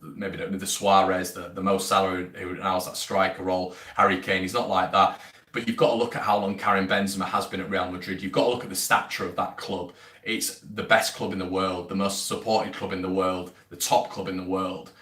maybe the Suarez, the Mo Salah who now has that striker role, Harry Kane. He's not like that. But you've got to look at how long Karim Benzema has been at Real Madrid. You've got to look at the stature of that club. It's the best club in the world, the most supported club in the world, the top club in the world.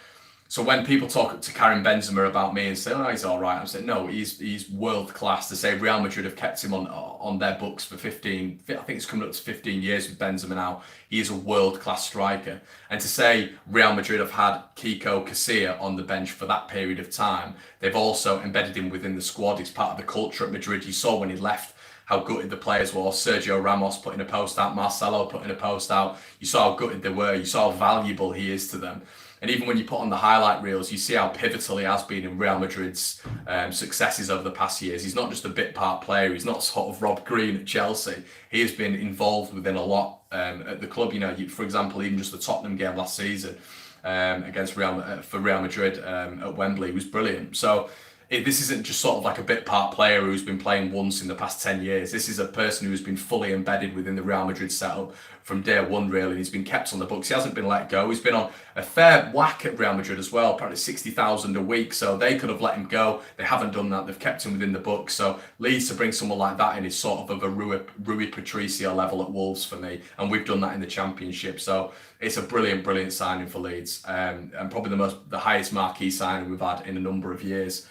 So when people talk to Karim Benzema about me and say, he's all right, I'm saying, no, he's world class. To say Real Madrid have kept him on their books for 15, I think it's coming up to 15 years with Benzema now. He is a world class striker. And to say Real Madrid have had Kiko Casilla on the bench for that period of time, they've also embedded him within the squad. He's part of the culture at Madrid. You saw when he left how gutted the players were. Sergio Ramos putting a post out, Marcelo putting a post out. You saw how gutted they were. You saw how valuable he is to them. And even when you put on the highlight reels, you see how pivotal he has been in Real Madrid's successes over the past years. He's not just a bit part player. He's not sort of Rob Green at Chelsea. He has been involved within a lot at the club. For example, even just the Tottenham game last season against Real Madrid at Wembley was brilliant. So this isn't just sort of like a bit part player who's been playing once in the past 10 years. This is a person who's been fully embedded within the Real Madrid setup from day one, really. And he's been kept on the books. He hasn't been let go. He's been on a fair whack at Real Madrid as well, apparently 60,000 a week. So they could have let him go. They haven't done that. They've kept him within the books. So Leeds to bring someone like that in is sort of a Rui Patricio level at Wolves for me. And we've done that in the Championship. So it's a brilliant, brilliant signing for Leeds. And probably the highest marquee signing we've had in a number of years.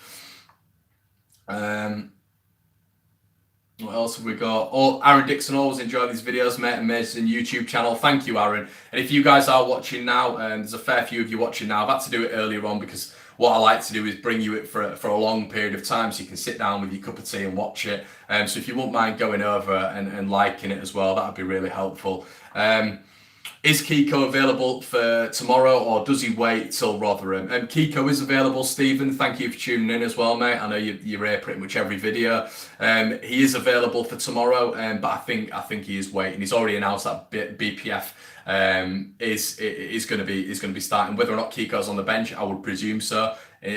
What else have we got? Aaron Dixon, always enjoy these videos, mate. Amazing YouTube channel. Thank you, Aaron. And if you guys are watching now, there's a fair few of you watching now. I've had to do it earlier on because what I like to do is bring you it for a long period of time, so you can sit down with your cup of tea and watch it. So if you wouldn't mind going over and liking it as well, that would be really helpful. Is Kiko available for tomorrow, or does he wait till Rotherham? Kiko is available, Stephen. Thank you for tuning in as well, mate. I know you're here pretty much every video. He is available for tomorrow, but I think he is waiting. He's already announced that BPF is going to be starting. Whether or not Kiko's on the bench, I would presume so. I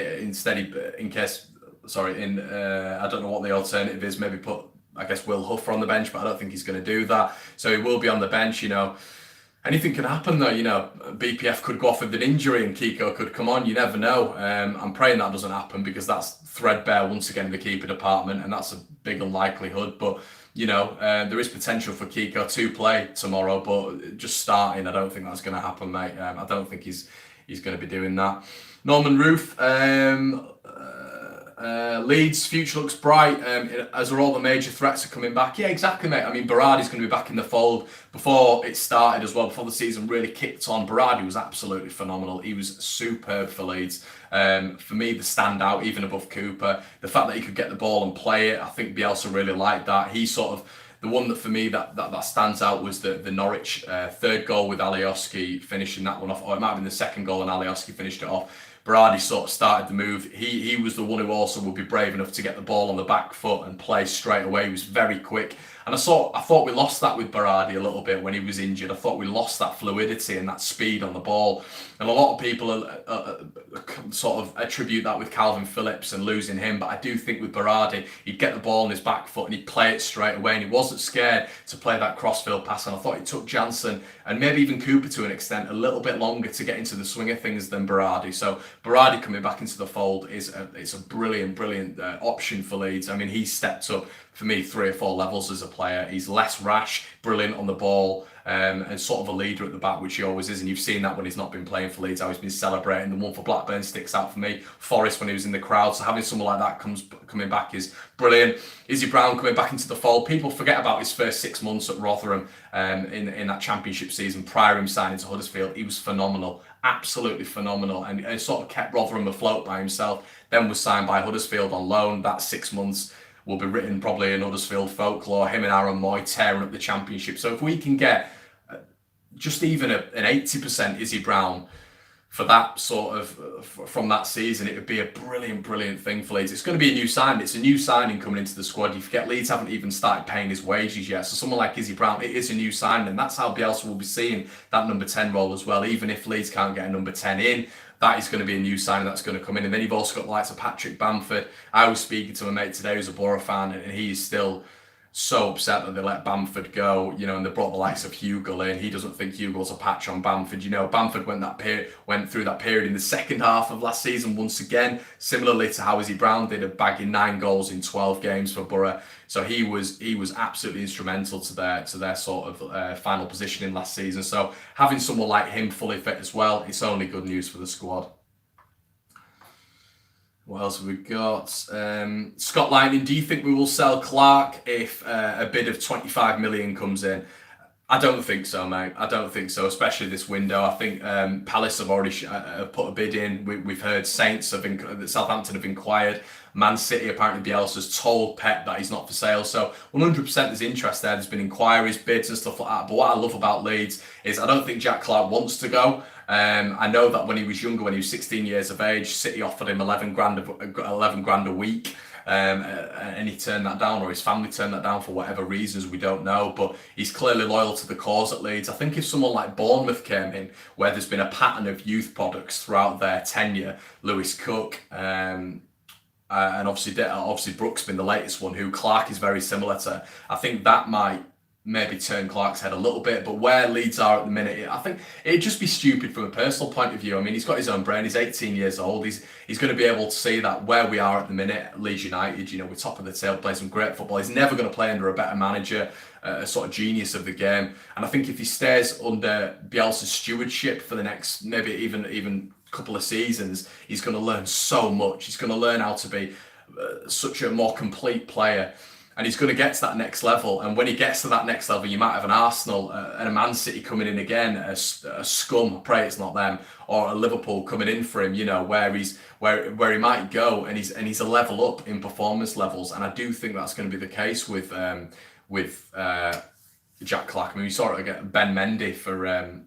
don't know what the alternative is. Maybe put, I guess, Will Huffer on the bench, but I don't think he's going to do that. So he will be on the bench, Anything can happen though, BPF could go off with an injury and Kiko could come on, you never know. I'm praying that doesn't happen, because that's threadbare once again in the keeper department, and that's a big unlikelihood. But, there is potential for Kiko to play tomorrow, but just starting, I don't think that's going to happen, mate. I don't think he's going to be doing that. Norman Roof, Leeds' future looks bright, as are all the major threats are coming back. Yeah, exactly, mate. I mean, Berardi's going to be back in the fold before it started as well, before the season really kicked on. Berardi was absolutely phenomenal. He was superb for Leeds. For me, the standout, even above Cooper, the fact that he could get the ball and play it, I think Bielsa really liked that. He sort of, the one that for me that stands out was the Norwich third goal with Alioski finishing that one off, or it might have been the second goal and Alioski finished it off. Berardi sort of started the move. He was the one who also would be brave enough to get the ball on the back foot and play straight away. He was very quick. And I thought we lost that with Berardi a little bit when he was injured. I thought we lost that fluidity and that speed on the ball. And a lot of people sort of attribute that with Calvin Phillips and losing him. But I do think with Berardi, he'd get the ball on his back foot and he'd play it straight away. And he wasn't scared to play that crossfield pass. And I thought it took Jansen and maybe even Cooper to an extent a little bit longer to get into the swing of things than Berardi. So Berardi coming back into the fold it's a brilliant option for Leeds. I mean, he's stepped up for me 3 or 4 levels as a player. He's less rash, brilliant on the ball, and sort of a leader at the back, which he always is. And you've seen that when he's not been playing for Leeds, how he's been celebrating. The one for Blackburn sticks out for me. Forest when he was in the crowd. So having someone like that coming back is brilliant. Izzy Brown coming back into the fold. People forget about his first 6 months at Rotherham in that Championship season prior to him signing to Huddersfield. He was phenomenal, absolutely phenomenal, and sort of kept Rotherham afloat by himself. Then was signed by Huddersfield on loan. That 6 months will be written probably in Huddersfield folklore. Him and Aaron Moy tearing up the Championship. So if we can get just even an 80% Izzy Brown for that sort of from that season, it would be a brilliant thing for Leeds. It's going to be a new signing. It's a new signing coming into the squad. You forget Leeds haven't even started paying his wages yet. So someone like Izzy Brown, it is a new signing, and that's how Bielsa will be seeing that number 10 role as well. Even if Leeds can't get a number 10 in, that is going to be a new signing that's going to come in. And then you've also got the likes of Patrick Bamford. I was speaking to a mate today who's a Borough fan, and he's still so upset that they let Bamford go, and they brought the likes of Hugo in. He doesn't think Hugo's a patch on Bamford. Bamford went through that period in the second half of last season once again, similarly to how Izzy Brown did, bagging 9 goals in 12 games for Borough. So he was absolutely instrumental to their sort of final positioning last season. So having someone like him fully fit as well, it's only good news for the squad. What else have we got? Scott Lightning, do you think we will sell Clark if a bid of 25 million comes in? I don't think so, mate. I don't think so, especially this window. I think Palace have already put a bid in. We've heard that Southampton have inquired. Man City, apparently Bielsa's told Pep that he's not for sale. So 100% there's interest there. There's been inquiries, bids and stuff like that. But what I love about Leeds is I don't think Jack Clark wants to go. I know that when he was younger, when he was 16 years of age, City offered him 11 grand a week. And he turned that down, or his family turned that down for whatever reasons, we don't know, but he's clearly loyal to the cause at Leeds. I think if someone like Bournemouth came in, where there's been a pattern of youth products throughout their tenure, Lewis Cook, and obviously Brooks been the latest one, who Clark is very similar to, I think that might maybe turn Clark's head a little bit. But where Leeds are at the minute, I think it'd just be stupid from a personal point of view. I mean, he's got his own brain. He's 18 years old. He's going to be able to see that where we are at the minute, Leeds United, we're top of the table, playing some great football. He's never going to play under a better manager, a sort of genius of the game. And I think if he stays under Bielsa's stewardship for the next maybe even couple of seasons, he's going to learn so much. He's going to learn how to be such a more complete player. And he's going to get to that next level. And when he gets to that next level, you might have an Arsenal and a Man City coming in again, a scum, I pray it's not them, or a Liverpool coming in for him, where he might go, and he's a level up in performance levels. And I do think that's going to be the case with Jack Clark. I mean, we saw it again, Ben Mendy for.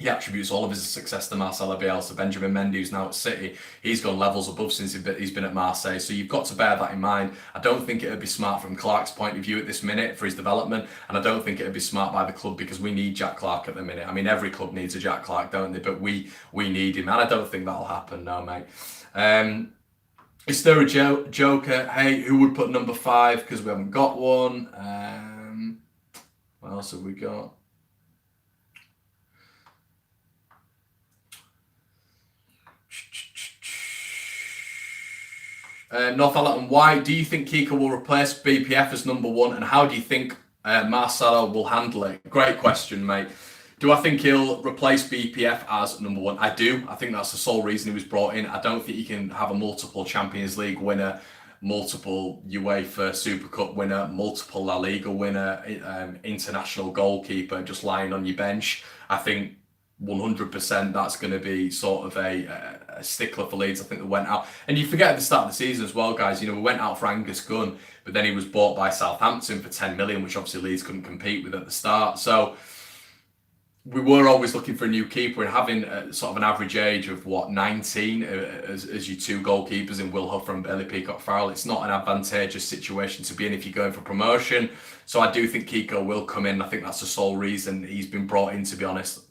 He attributes all of his success to Marcelo Bielsa. Benjamin Mendy, who's now at City, he's gone levels above since he's been at Marseille. So you've got to bear that in mind. I don't think it would be smart from Clark's point of view at this minute for his development, and I don't think it would be smart by the club, because we need Jack Clark at the minute. I mean, every club needs a Jack Clark, don't they? But we need him, and I don't think that'll happen, no, mate. Is there a joker? Hey, who would put number 5? Because we haven't got one. What else have we got? Northallerton, why do you think Kiko will replace BPF as number 1, and how do you think Marcelo will handle it? Great question, mate. Do I think he'll replace BPF as number 1? I do. I think that's the sole reason he was brought in. I don't think you can have a multiple Champions League winner, multiple UEFA Super Cup winner, multiple La Liga winner, international goalkeeper just lying on your bench. I think 100% that's going to be sort of a stickler for Leeds. I think they went out, and you forget at the start of the season as well, guys, we went out for Angus Gunn, but then he was bought by Southampton for 10 million, which obviously Leeds couldn't compete with at the start. So we were always looking for a new keeper, and having sort of an average age of 19 as your 2 goalkeepers in Will Huffer and Bailey Peacock-Farrell, it's not an advantageous situation to be in if you're going for promotion. So I do think Kiko will come in. I think that's the sole reason he's been brought in, to be honest.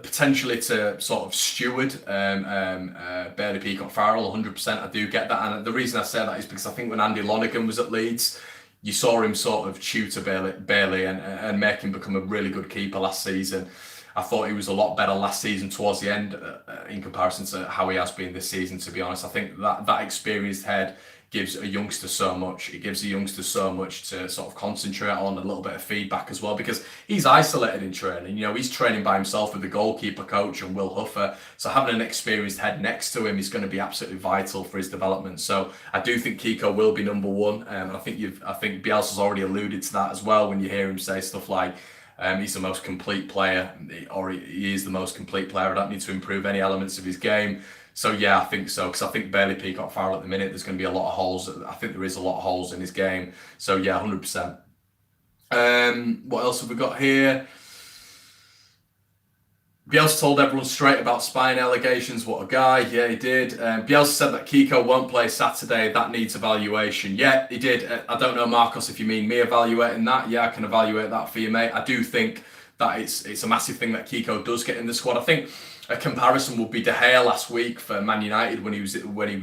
Potentially to sort of steward Bailey Peacock-Farrell, 100%. I do get that, and the reason I say that is because I think when Andy Lonergan was at Leeds, you saw him sort of tutor Bailey and make him become a really good keeper last season. I thought he was a lot better last season towards the end in comparison to how he has been this season, to be honest. I think that experienced head gives a youngster so much. It gives a youngster so much to sort of concentrate on, a little bit of feedback as well, because he's isolated in training. You know, he's training by himself with the goalkeeper coach and Will Huffer. So having an experienced head next to him is going to be absolutely vital for his development. So I do think Kiko will be number one. And I think Bielsa's already alluded to that as well when you hear him say stuff like, he's the most complete player, or he is the most complete player. I don't need to improve any elements of his game. So yeah, I think so, because I think Bailey Peacock Farrell at the minute, there's going to be a lot of holes. I think there is a lot of holes in his game. So yeah, 100%. What else have we got here? Bielsa told everyone straight about spying allegations. What a guy. Yeah, he did. Bielsa said that Kiko won't play Saturday. That needs evaluation. Yeah, he did. I don't know, Marcos, if you mean me evaluating that. Yeah, I can evaluate that for you, mate. I do think that it's a massive thing that Kiko does get in the squad. I think a comparison would be De Gea last week for Man United when he was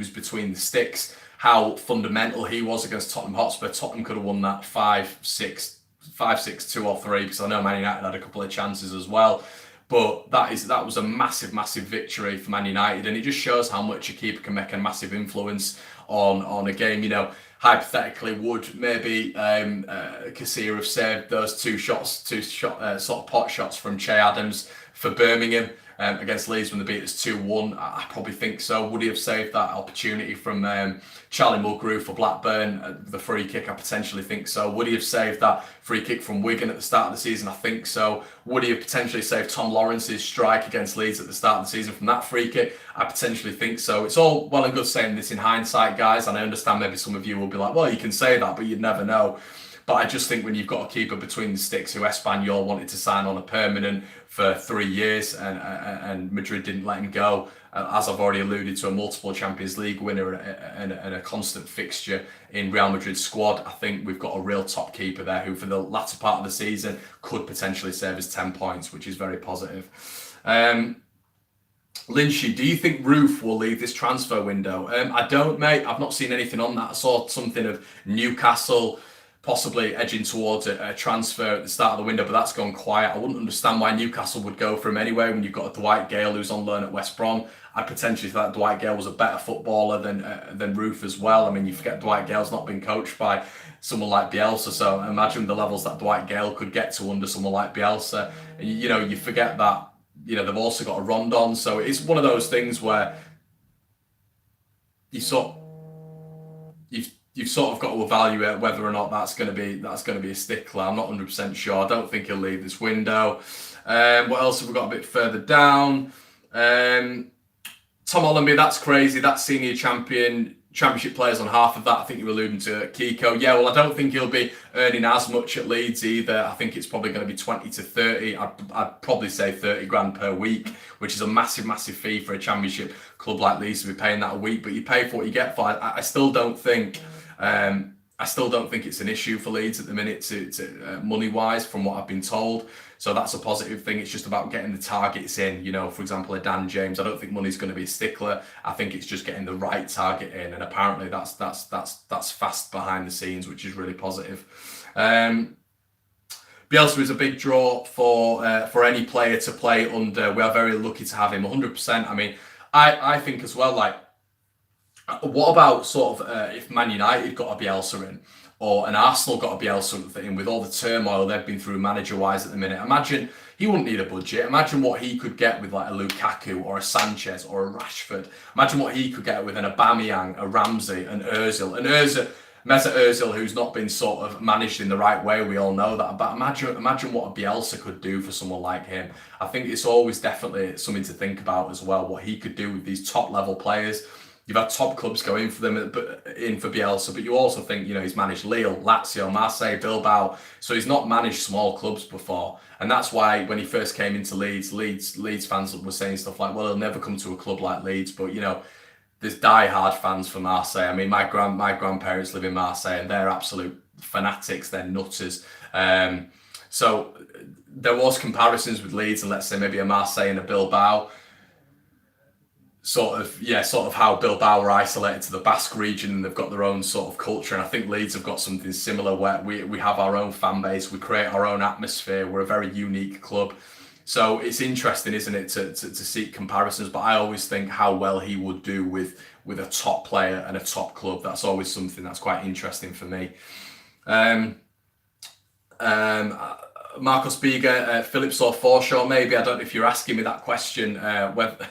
between the sticks. How fundamental he was against Tottenham Hotspur. Tottenham could have won that 5-6, 2 or 3, because I know Man United had a couple of chances as well. But that was a massive, massive victory for Man United, and it just shows how much a keeper can make a massive influence on a game. You know, hypothetically, would maybe Casilla have saved those two sort of pot shots from Che Adams for Birmingham against Leeds when they beat us 2-1? I probably think so. Would he have saved that opportunity from Charlie Mulgrew for Blackburn, the free kick? I potentially think so. Would he have saved that free kick from Wigan at the start of the season? I think so. Would he have potentially saved Tom Lawrence's strike against Leeds at the start of the season from that free kick? I potentially think so. It's all well and good saying this in hindsight, guys, and I understand maybe some of you will be like, well, you can say that, but you'd never know. But I just think when you've got a keeper between the sticks who Espanyol wanted to sign on a permanent for 3 years and Madrid didn't let him go, as I've already alluded to, a multiple Champions League winner and a constant fixture in Real Madrid's squad, I think we've got a real top keeper there who for the latter part of the season could potentially save us 10 points, which is very positive. Lynchy, do you think Roof will leave this transfer window? I don't, mate. I've not seen anything on that. I saw something of Newcastle possibly edging towards a transfer at the start of the window, but that's gone quiet. I wouldn't understand why Newcastle would go for him anyway when you've got a Dwight Gale who's on loan at West Brom. I potentially thought Dwight Gale was a better footballer than Roof as well. I mean, you forget Dwight Gale's not been coached by someone like Bielsa, so imagine the levels that Dwight Gale could get to under someone like Bielsa. You know, you forget that, you know, they've also got a Rondon, so it's one of those things where you've sort of got to evaluate whether or not that's going to be a stickler. I'm not 100% sure. I don't think he'll leave this window. What else have we got a bit further down? Tom Hollandby, that's crazy. That's senior championship players on half of that. I think you were alluding to Kiko. Yeah, well, I don't think he'll be earning as much at Leeds either. I think it's probably going to be 20 to 30. I'd probably say 30 grand per week, which is a massive, massive fee for a championship club like Leeds to be paying that a week. But you pay for what you get for it. I still don't think it's an issue for Leeds at the minute to money-wise, from what I've been told. So that's a positive thing. It's just about getting the targets in. You know, for example, a Dan James, I don't think money's going to be a stickler. I think it's just getting the right target in, and apparently that's fast behind the scenes, which is really positive. Bielsa is a big draw for any player to play under. We are very lucky to have him, 100%. I mean, I think as well, like, what about sort of if Man United got a Bielsa in, or an Arsenal got a Bielsa in, with all the turmoil they've been through manager-wise at the minute? Imagine, he wouldn't need a budget. Imagine what he could get with like a Lukaku or a Sanchez or a Rashford. Imagine what he could get with an Aubameyang, a Ramsey, an Ozil. Mesut Ozil, who's not been sort of managed in the right way, we all know that. But imagine what a Bielsa could do for someone like him. I think it's always definitely something to think about as well, what he could do with these top-level players. You've had top clubs go in for them, in for Bielsa, but you also think, you know, he's managed Lille, Lazio, Marseille, Bilbao, so he's not managed small clubs before, and that's why when he first came into Leeds fans were saying stuff like, well, he'll never come to a club like Leeds. But you know, there's die-hard fans for Marseille. I mean, my grandparents live in Marseille, and they're absolute fanatics. They're nutters. So there was comparisons with Leeds and let's say maybe a Marseille and a Bilbao. Sort of how Bilbao were isolated to the Basque region, and they've got their own sort of culture. And I think Leeds have got something similar, where we have our own fan base, we create our own atmosphere, we're a very unique club. So it's interesting, isn't it, to seek comparisons. But I always think how well he would do with a top player and a top club. That's always something that's quite interesting for me. Marcos Biga, Phillips or Forshaw, maybe. I don't know if you're asking me that question, whether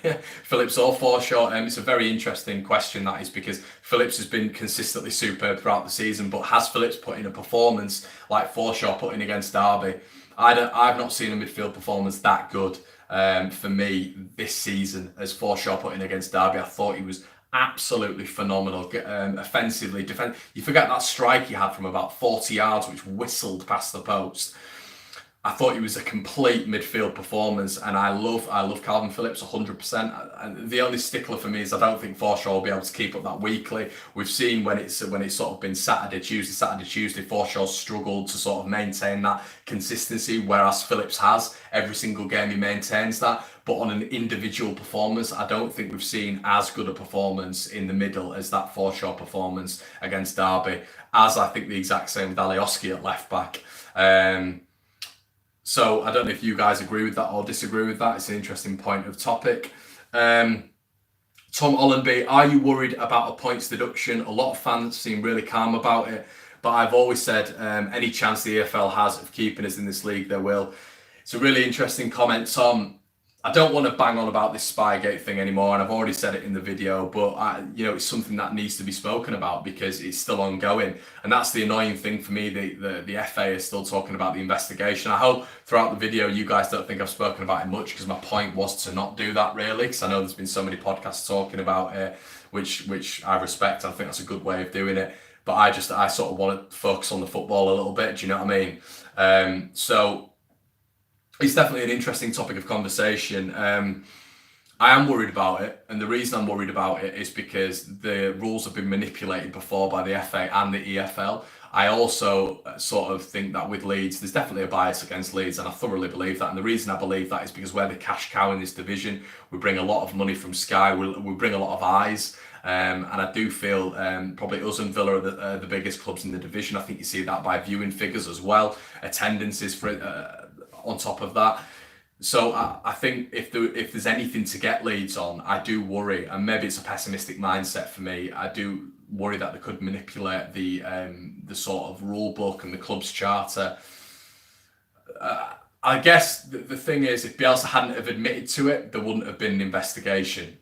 Phillips or Forshaw. It's a very interesting question, that is, because Phillips has been consistently superb throughout the season, but has Phillips put in a performance like Forshaw put in against Derby? I've not seen a midfield performance that good for me this season as Forshaw put in against Derby. I thought he was absolutely phenomenal, offensively. You forget that strike he had from about 40 yards, which whistled past the post. I thought he was a complete midfield performance, and I love Calvin Phillips 100%. And the only stickler for me is I don't think Forshaw will be able to keep up that weekly. We've seen when it's sort of been Saturday, Tuesday, Forshaw's struggled to sort of maintain that consistency, whereas Phillips has. Every single game he maintains that. But on an individual performance, I don't think we've seen as good a performance in the middle as that Forshaw performance against Derby, as I think the exact same with Alioski at left back. So I don't know if you guys agree with that or disagree with that. It's an interesting point of topic. Tom Ollenby, are you worried about a points deduction? A lot of fans seem really calm about it, but I've always said any chance the EFL has of keeping us in this league, they will. It's a really interesting comment, Tom. I don't want to bang on about this Spygate thing anymore, and I've already said it in the video, but it's something that needs to be spoken about because it's still ongoing, and that's the annoying thing for me. The FA is still talking about the investigation. I hope throughout the video you guys don't think I've spoken about it much, because my point was to not do that really, because I know there's been so many podcasts talking about it, which I respect. I think that's a good way of doing it, but I sort of want to focus on the football a little bit. Do you know what I mean? So it's definitely an interesting topic of conversation. I am worried about it, and the reason I'm worried about it is because the rules have been manipulated before by the FA and the EFL. I also sort of think that with Leeds, there's definitely a bias against Leeds, and I thoroughly believe that. And the reason I believe that is because we're the cash cow in this division. We bring a lot of money from Sky. We bring a lot of eyes. And I do feel probably us and Villa are the biggest clubs in the division. I think you see that by viewing figures as well, attendances for on top of that. So I think if there's anything to get Leeds on, I do worry, and maybe it's a pessimistic mindset for me, I do worry that they could manipulate the sort of rule book and the club's charter. I guess the thing is, if Bielsa hadn't have admitted to it, there wouldn't have been an investigation,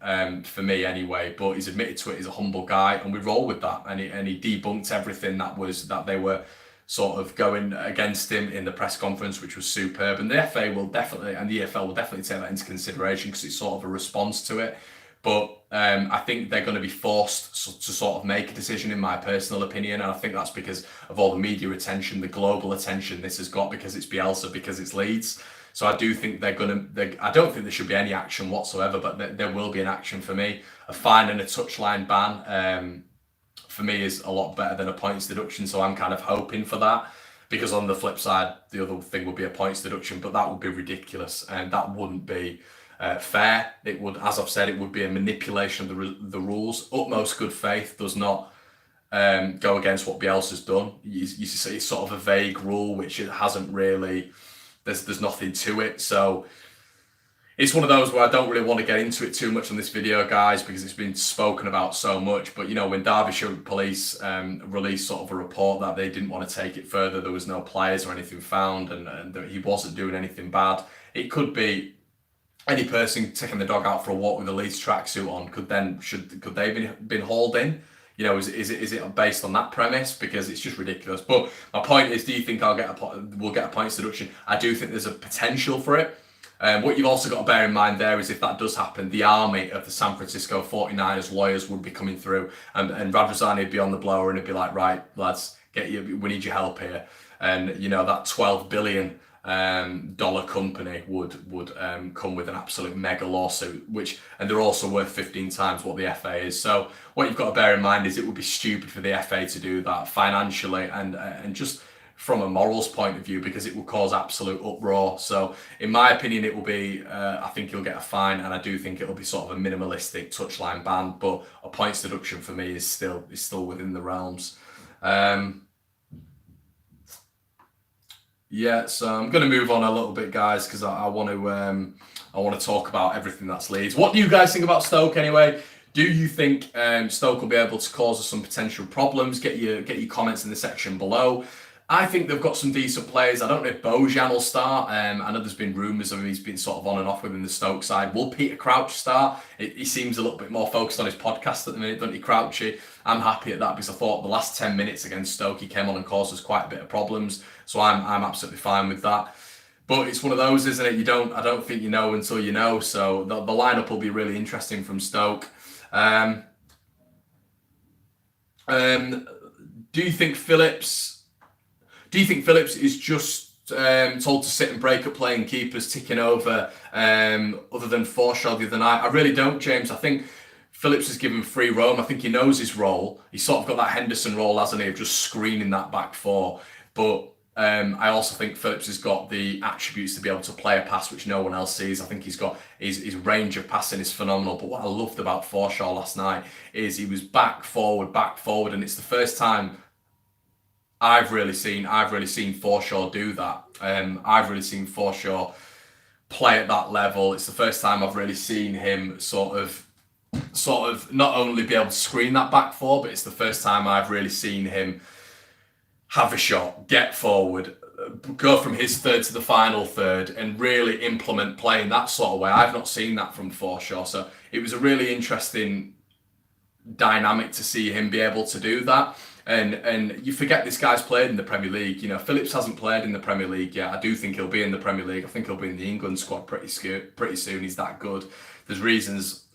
for me anyway. But he's admitted to it. He's a humble guy, and we roll with that. And he debunked everything that they were sort of going against him in the press conference, which was superb. And the FA will definitely, and the EFL will definitely take that into consideration, because it's sort of a response to it. But I think they're going to be forced to sort of make a decision, in my personal opinion. And I think that's because of all the media attention, the global attention this has got, because it's Bielsa, because it's Leeds. So I do think I don't think there should be any action whatsoever, but there will be an action for me. A fine and a touchline ban, for me, is a lot better than a points deduction. So I'm kind of hoping for that, because on the flip side, the other thing would be a points deduction, but that would be ridiculous, and that wouldn't be fair. It would, as I've said, it would be a manipulation of the rules. Utmost good faith does not go against what Bielsa's done. You see, it's sort of a vague rule, which it hasn't really. There's nothing to it. So it's one of those where I don't really want to get into it too much on this video, guys, because it's been spoken about so much. But, when Derbyshire Police released sort of a report that they didn't want to take it further, there was no players or anything found, and that he wasn't doing anything bad. It could be any person taking the dog out for a walk with a Leeds tracksuit on. Could they been hauled in? Is it based on that premise? Because it's just ridiculous. But my point is, do you think we'll get a points deduction? I do think there's a potential for it. What you've also got to bear in mind there is, if that does happen, the army of the San Francisco 49ers lawyers would be coming through, and Radrizzani would be on the blower, and he'd be like, right, lads, we need your help here. And that $12 billion dollar company would come with an absolute mega lawsuit, and they're also worth 15 times what the FA is. So what you've got to bear in mind is, it would be stupid for the FA to do that financially, and just from a morals point of view, because it will cause absolute uproar. So in my opinion, it will be, I think he'll get a fine, and I do think it'll be sort of a minimalistic touchline ban, but a points deduction for me is still within the realms. Yeah, so I'm going to move on a little bit, guys, because I want to talk about everything that's Leeds. What do you guys think about Stoke anyway? Do you think Stoke will be able to cause us some potential problems? Get your comments in the section below. I think they've got some decent players. I don't know if Bojan will start. I know there's been rumours of him. He's been sort of on and off within the Stoke side. Will Peter Crouch start? He seems a little bit more focused on his podcast at the minute, doesn't he, Crouchy? I'm happy at that because I thought the last 10 minutes against Stoke, he came on and caused us quite a bit of problems. So I'm absolutely fine with that. But it's one of those, isn't it? I don't think you know until you know. So the lineup will be really interesting from Stoke. Do you think Phillips is just told to sit and break up playing keepers, ticking over, other than Forshaw the other night? I really don't, James. I think Phillips is given free roam. I think he knows his role. He's sort of got that Henderson role, hasn't he, of just screening that back four. But I also think Phillips has got the attributes to be able to play a pass which no one else sees. I think he's got his range of passing is phenomenal. But what I loved about Forshaw last night is he was back forward, and it's the first time I've really seen Forshaw do that. I've really seen Forshaw play at that level. It's the first time I've really seen him sort of not only be able to screen that back four, but it's the first time I've really seen him have a shot, get forward, go from his third to the final third, and really implement playing that sort of way. I've not seen that from Forshaw, so it was a really interesting dynamic to see him be able to do that. And you forget this guy's played in the Premier League. You know, Phillips hasn't played in the Premier League yet. I do think he'll be in the Premier League. I think he'll be in the England squad pretty soon. He's that good. There's reasons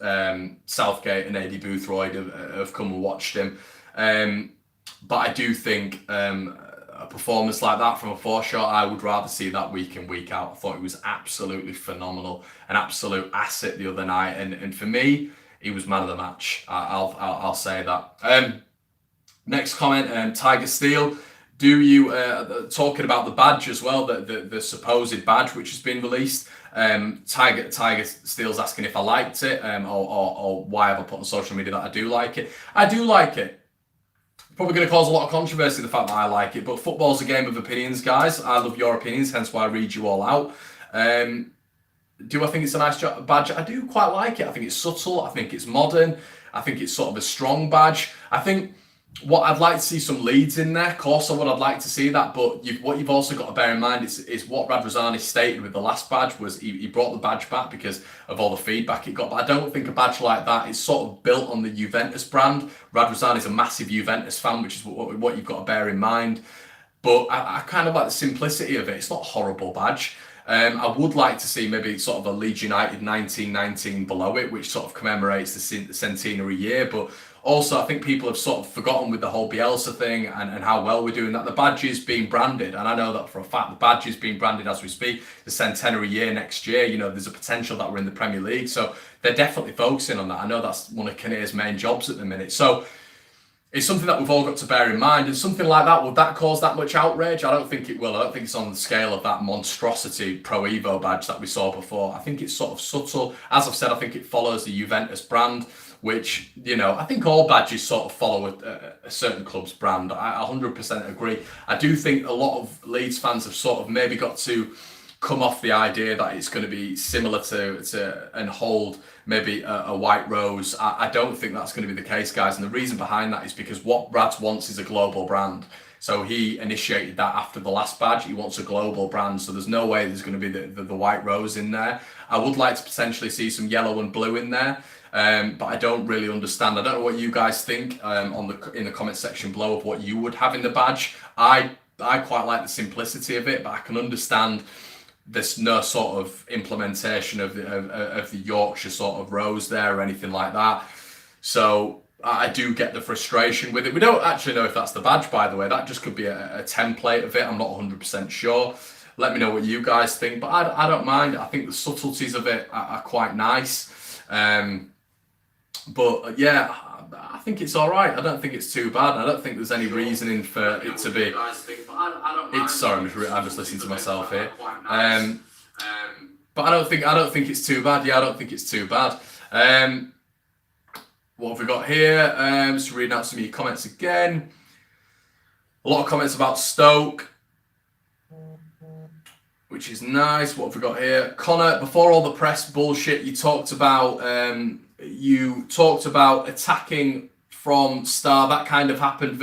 Southgate and Eddie Boothroyd have come and watched him. But I do think a performance like that from a Forshaw, I would rather see that week in, week out. I thought it was absolutely phenomenal, an absolute asset the other night. And for me, he was man of the match. I'll say that. Next comment, Tiger Steel. Do you talking about the badge as well, the supposed badge which has been released? Tiger Steele's asking if I liked it, or why have I put on social media that I do like it. I do like it. Probably going to cause a lot of controversy, the fact that I like it, but football's a game of opinions, guys. I love your opinions, hence why I read you all out. Do I think it's a nice badge? I do quite like it. I think it's subtle. I think it's modern. I think it's sort of a strong badge. I think what I'd like to see some leads in there. Of course, I would. I'd like to see that. But what you've also got to bear in mind is what Radrizzani stated with the last badge was he brought the badge back because of all the feedback it got. But I don't think a badge like that is sort of built on the Juventus brand. Radrizzani's a massive Juventus fan, which is what you've got to bear in mind. But I kind of like the simplicity of it. It's not a horrible badge. I would like to see maybe sort of a Leeds United 1919 below it, which sort of commemorates the centenary year. But also, I think people have sort of forgotten with the whole Bielsa thing and how well we're doing that. The badge is being branded, and I know that for a fact. The badge is being branded as we speak. The centenary year next year, you know, there's a potential that we're in the Premier League. So they're definitely focusing on that. I know that's one of Connor's main jobs at the minute. So it's something that we've all got to bear in mind. And something like that, would that cause that much outrage? I don't think it will. I don't think it's on the scale of that monstrosity Pro Evo badge that we saw before. I think it's sort of subtle. As I've said, I think it follows the Juventus brand, which, you know, I think all badges sort of follow a certain club's brand. I 100% agree. I do think a lot of Leeds fans have sort of maybe got to come off the idea that it's going to be similar to and hold maybe a white rose. I don't think that's going to be the case, guys. And the reason behind that is because what Brad wants is a global brand. So he initiated that after the last badge. He wants a global brand. So there's no way there's going to be the white rose in there. I would like to potentially see some yellow and blue in there. But I don't really understand. I don't know what you guys think in the comment section below of what you would have in the badge. I quite like the simplicity of it, but I can understand there's no sort of implementation of the Yorkshire sort of rose there or anything like that. So I do get the frustration with it. We don't actually know if that's the badge, by the way. That just could be a template of it. I'm not 100% sure. Let me know what you guys think, but I don't mind. I think the subtleties of it are quite nice. But yeah, I think it's all right. I don't think it's too bad. I don't think there's any reasoning for it to be. Sorry, I'm just listening to myself here. But I don't think it's too bad. Yeah, I don't think it's too bad. What have we got here? Just reading out some of your comments again. A lot of comments about Stoke. which is nice. What have we got here? Conor, before all the press bullshit, you talked about attacking from start. That kind of happened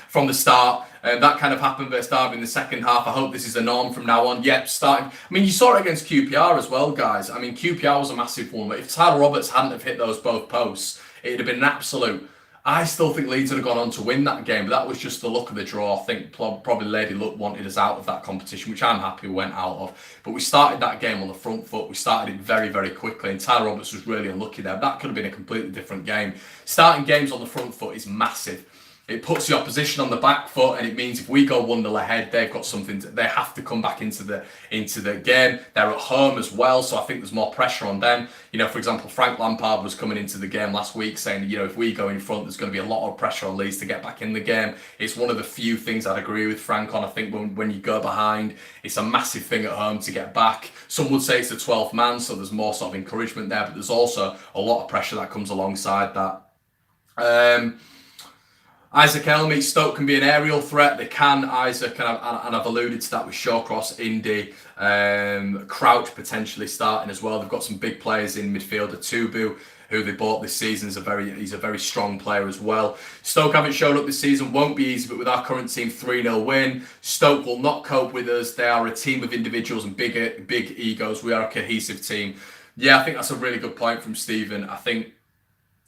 from the start. That kind of happened versus Derby in the second half. I hope this is the norm from now on. Yep, starting. I mean, you saw it against QPR as well, guys. I mean, QPR was a massive one. But if Tyler Roberts hadn't have hit those both posts, it'd have been an absolute. I still think Leeds would have gone on to win that game, but that was just the luck of the draw. I think probably Lady Luck wanted us out of that competition, which I'm happy we went out of. But we started that game on the front foot. We started it very, very quickly, and Tyler Roberts was really unlucky there. That could have been a completely different game. Starting games on the front foot is massive. It puts the opposition on the back foot, and it means if we go 1-0 ahead, they've got something. They have to come back into the game. They're at home as well, so I think there's more pressure on them. You know, for example, Frank Lampard was coming into the game last week saying, you know, if we go in front, there's going to be a lot of pressure on Leeds to get back in the game. It's one of the few things I'd agree with Frank on. I think when you go behind, it's a massive thing at home to get back. Some would say it's the 12th man, so there's more sort of encouragement there, but there's also a lot of pressure that comes alongside that. Isaac Elmy, Stoke can be an aerial threat. They can, Isaac, and I've alluded to that with Shawcross, Indy, Crouch potentially starting as well. They've got some big players in midfielder. Tubu, who they bought this season, he's a very strong player as well. Stoke haven't showed up this season, won't be easy, but with our current team 3-0 win, Stoke will not cope with us. They are a team of individuals and big egos. We are a cohesive team. Yeah, I think that's a really good point from Stephen. I think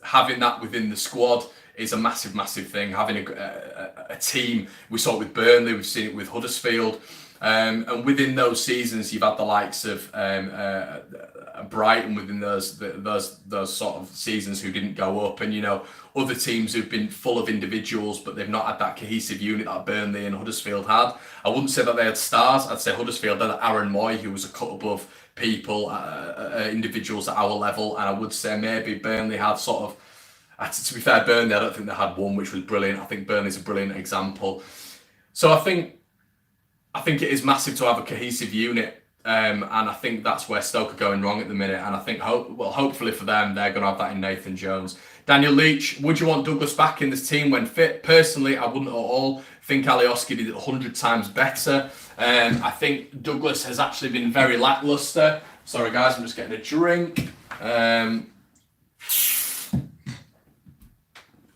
having that within the squad is a massive, massive thing. Having a team, we saw it with Burnley, we've seen it with Huddersfield, and within those seasons, you've had the likes of Brighton within those sort of seasons who didn't go up, and you know, other teams who've been full of individuals, but they've not had that cohesive unit that Burnley and Huddersfield had. I wouldn't say that they had stars. I'd say Huddersfield had Aaron Moy, who was a cut above people, individuals at our level, and I would say maybe Burnley had sort of. To be fair, Burnley, I don't think they had one, which was brilliant. I think Burnley's a brilliant example. So I think it is massive to have a cohesive unit, and I think that's where Stoke are going wrong at the minute. And I think, hopefully for them, they're going to have that in Nathan Jones. Daniel Leach, would you want Douglas back in this team when fit? Personally, I wouldn't at all. I think Alioski did it 100 times better. I think Douglas has actually been very lacklustre. Sorry, guys, I'm just getting a drink.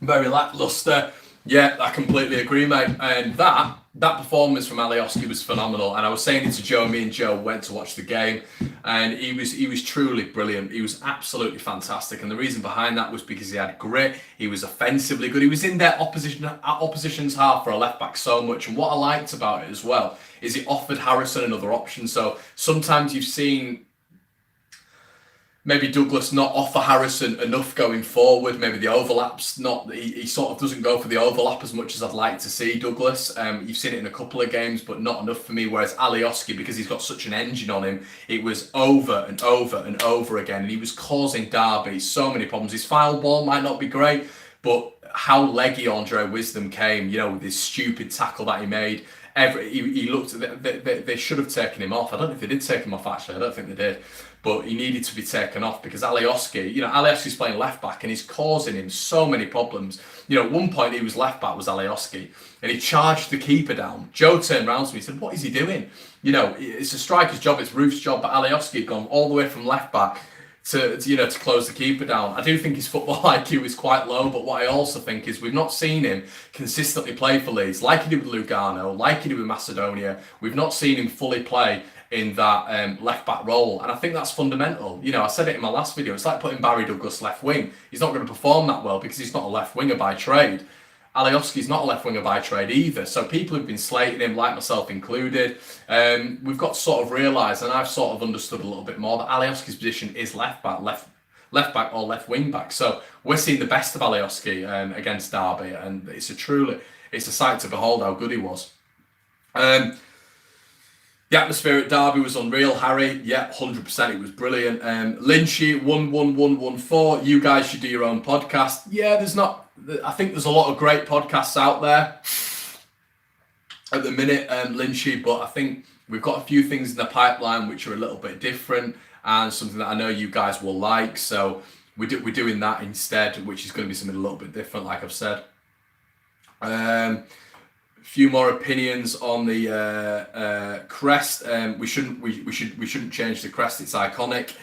Very lacklustre. Yeah, I completely agree, mate. And that performance from Alioski was phenomenal. And I was saying it to Joe. Me and Joe went to watch the game, and he was truly brilliant. He was absolutely fantastic. And the reason behind that was because he had grit. He was offensively good. He was in their opposition's half for a left back so much. And what I liked about it as well is it offered Harrison another option. So sometimes you've seen maybe Douglas not offer Harrison enough going forward. Maybe the overlaps he sort of doesn't go for the overlap as much as I'd like to see Douglas. You've seen it in a couple of games, but not enough for me. Whereas Alioski, because he's got such an engine on him, it was over and over and over again, and he was causing Derby so many problems. His final ball might not be great, but how leggy Andre Wisdom came, you know, with his stupid tackle that he made. He looked. They should have taken him off. I don't know if they did take him off. Actually, I don't think they did. But he needed to be taken off because Alioski's playing left back and he's causing him so many problems. You know, at one point he was left back, was Alioski, and he charged the keeper down. Joe turned around to me and said, "What is he doing?" You know, it's a striker's job, it's Ruth's job, but Alioski had gone all the way from left back to close the keeper down. I do think his football IQ is quite low, but what I also think is we've not seen him consistently play for Leeds like he did with Lugano, like he did with Macedonia. We've not seen him fully play in that left back role, and I think that's fundamental. You know, I said it in my last video, it's like putting Barry Douglas left wing. He's not going to perform that well because he's not a left winger by trade. Alioski's not a left winger by trade either, so people who've been slating him, like myself included, we've got to sort of realise, and I've sort of understood a little bit more, that Alioski's position is left back or left wing back. So we're seeing the best of Alioski against Derby, and it's a sight to behold how good he was. The atmosphere at Derby was unreal, Harry. Yeah, 100%. It was brilliant. Lynchy, 11114. You guys should do your own podcast. Yeah, I think there's a lot of great podcasts out there at the minute, Lynchy, but I think we've got a few things in the pipeline which are a little bit different and something that I know you guys will like. So we're doing that instead, which is going to be something a little bit different, like I've said. few more opinions on the crest. We shouldn't change the crest. It's iconic.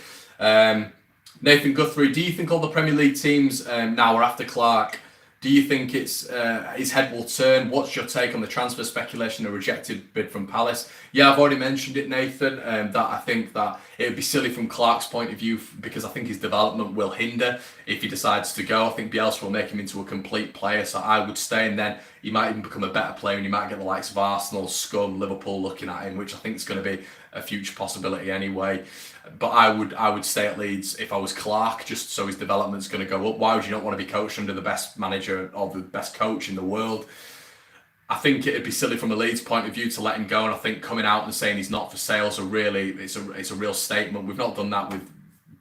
Nathan Guthrie, do you think all the Premier League teams now are after Clark? Do you think it's his head will turn? What's your take on the transfer speculation, a rejected bid from Palace? Yeah, I've already mentioned it, Nathan, that I think that it would be silly from Clark's point of view because I think his development will hinder if he decides to go. I think Bielsa will make him into a complete player, so I would stay, and then he might even become a better player and you might get the likes of Arsenal, Scum, Liverpool looking at him, which I think is going to be a future possibility anyway. But I would stay at Leeds if I was Clark, just so his development's going to go up. Why would you not want to be coached under the best manager or the best coach in the world? I think it'd be silly from a Leeds point of view to let him go, and I think coming out and saying he's not for sale is it's a real statement. We've not done that with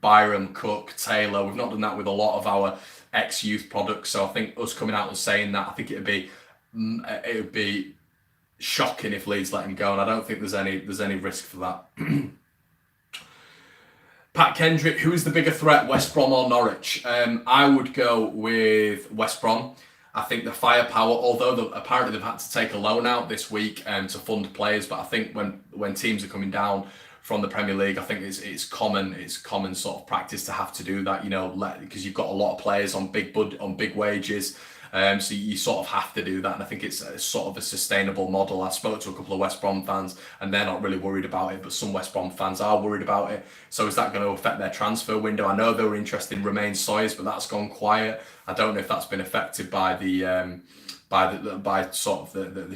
Byram, Cook, Taylor. We've not done that with a lot of our ex-youth products. So I think us coming out and saying that, I think it would be shocking if Leeds let him go, and I don't think there's any risk for that. Pat Kendrick, who is the bigger threat, West Brom or Norwich? I would go with West Brom. I think the firepower, although apparently they've had to take a loan out this week to fund players, but I think when teams are coming down from the Premier League, I think it's common sort of practice to have to do that, because you've got a lot of players on big wages. So you sort of have to do that, and I think it's sort of a sustainable model. I spoke to a couple of West Brom fans, and they're not really worried about it, but some West Brom fans are worried about it. So is that going to affect their transfer window? I know they were interested in Romain Sawyers, but that's gone quiet. I don't know if that's been affected by the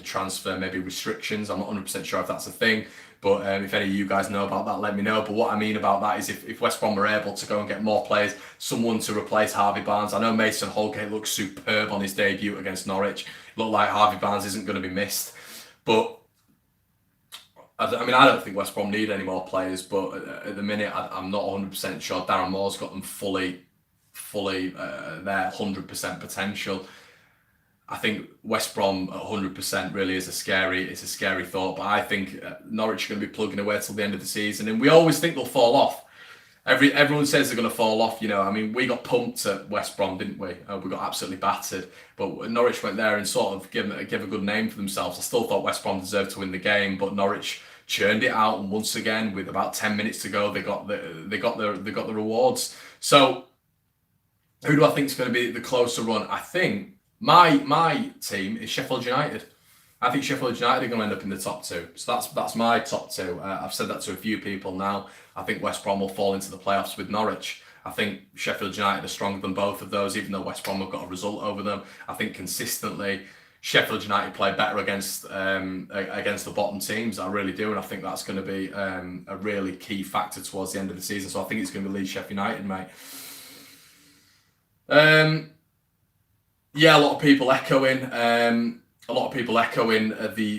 transfer maybe restrictions. I'm not 100% sure if that's a thing. But if any of you guys know about that, let me know. But what I mean about that is if West Brom were able to go and get more players, someone to replace Harvey Barnes. I know Mason Holgate looked superb on his debut against Norwich. It looked like Harvey Barnes isn't going to be missed. But, I don't think West Brom need any more players. But at the minute, I'm not 100% sure. Darren Moore's got them fully their 100% potential. I think West Brom at 100% really is a scary thought, but I think Norwich are going to be plugging away till the end of the season, and we always think they'll fall off. Everyone says they're going to fall off, we got pumped at West Brom, didn't we? We got absolutely battered, but Norwich went there and sort of gave a good name for themselves. I still thought West Brom deserved to win the game, but Norwich churned it out, and once again, with about 10 minutes to go, they got the rewards. So, who do I think is going to be the closer run? I think my team is Sheffield United. I think Sheffield United are going to end up in the top two. So that's my top two. I've said that to a few people now. I think West Brom will fall into the playoffs with Norwich. I think Sheffield United are stronger than both of those, even though West Brom have got a result over them. I think consistently Sheffield United play better against the bottom teams. I really do, and I think that's going to be a really key factor towards the end of the season. So I think it's going to be Leeds Sheffield United, mate. Yeah, a lot of people echoing the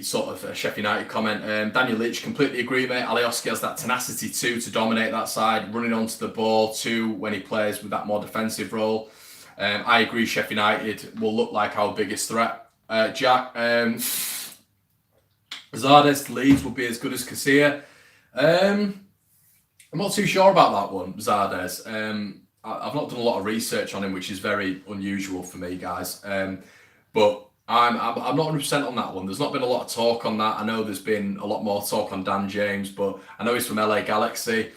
sort of Sheffield United comment. Daniel Leach, completely agree, mate. Alioski has that tenacity too to dominate that side, running onto the ball too when he plays with that more defensive role. I agree, Sheffield United will look like our biggest threat. Jack, Zardes to Leeds will be as good as Casilla. I'm not too sure about that one, Zardes. I've not done a lot of research on him, which is very unusual for me, guys. But I'm not 100% on that one. There's not been a lot of talk on that. I know there's been a lot more talk on Dan James, but I know he's from LA Galaxy.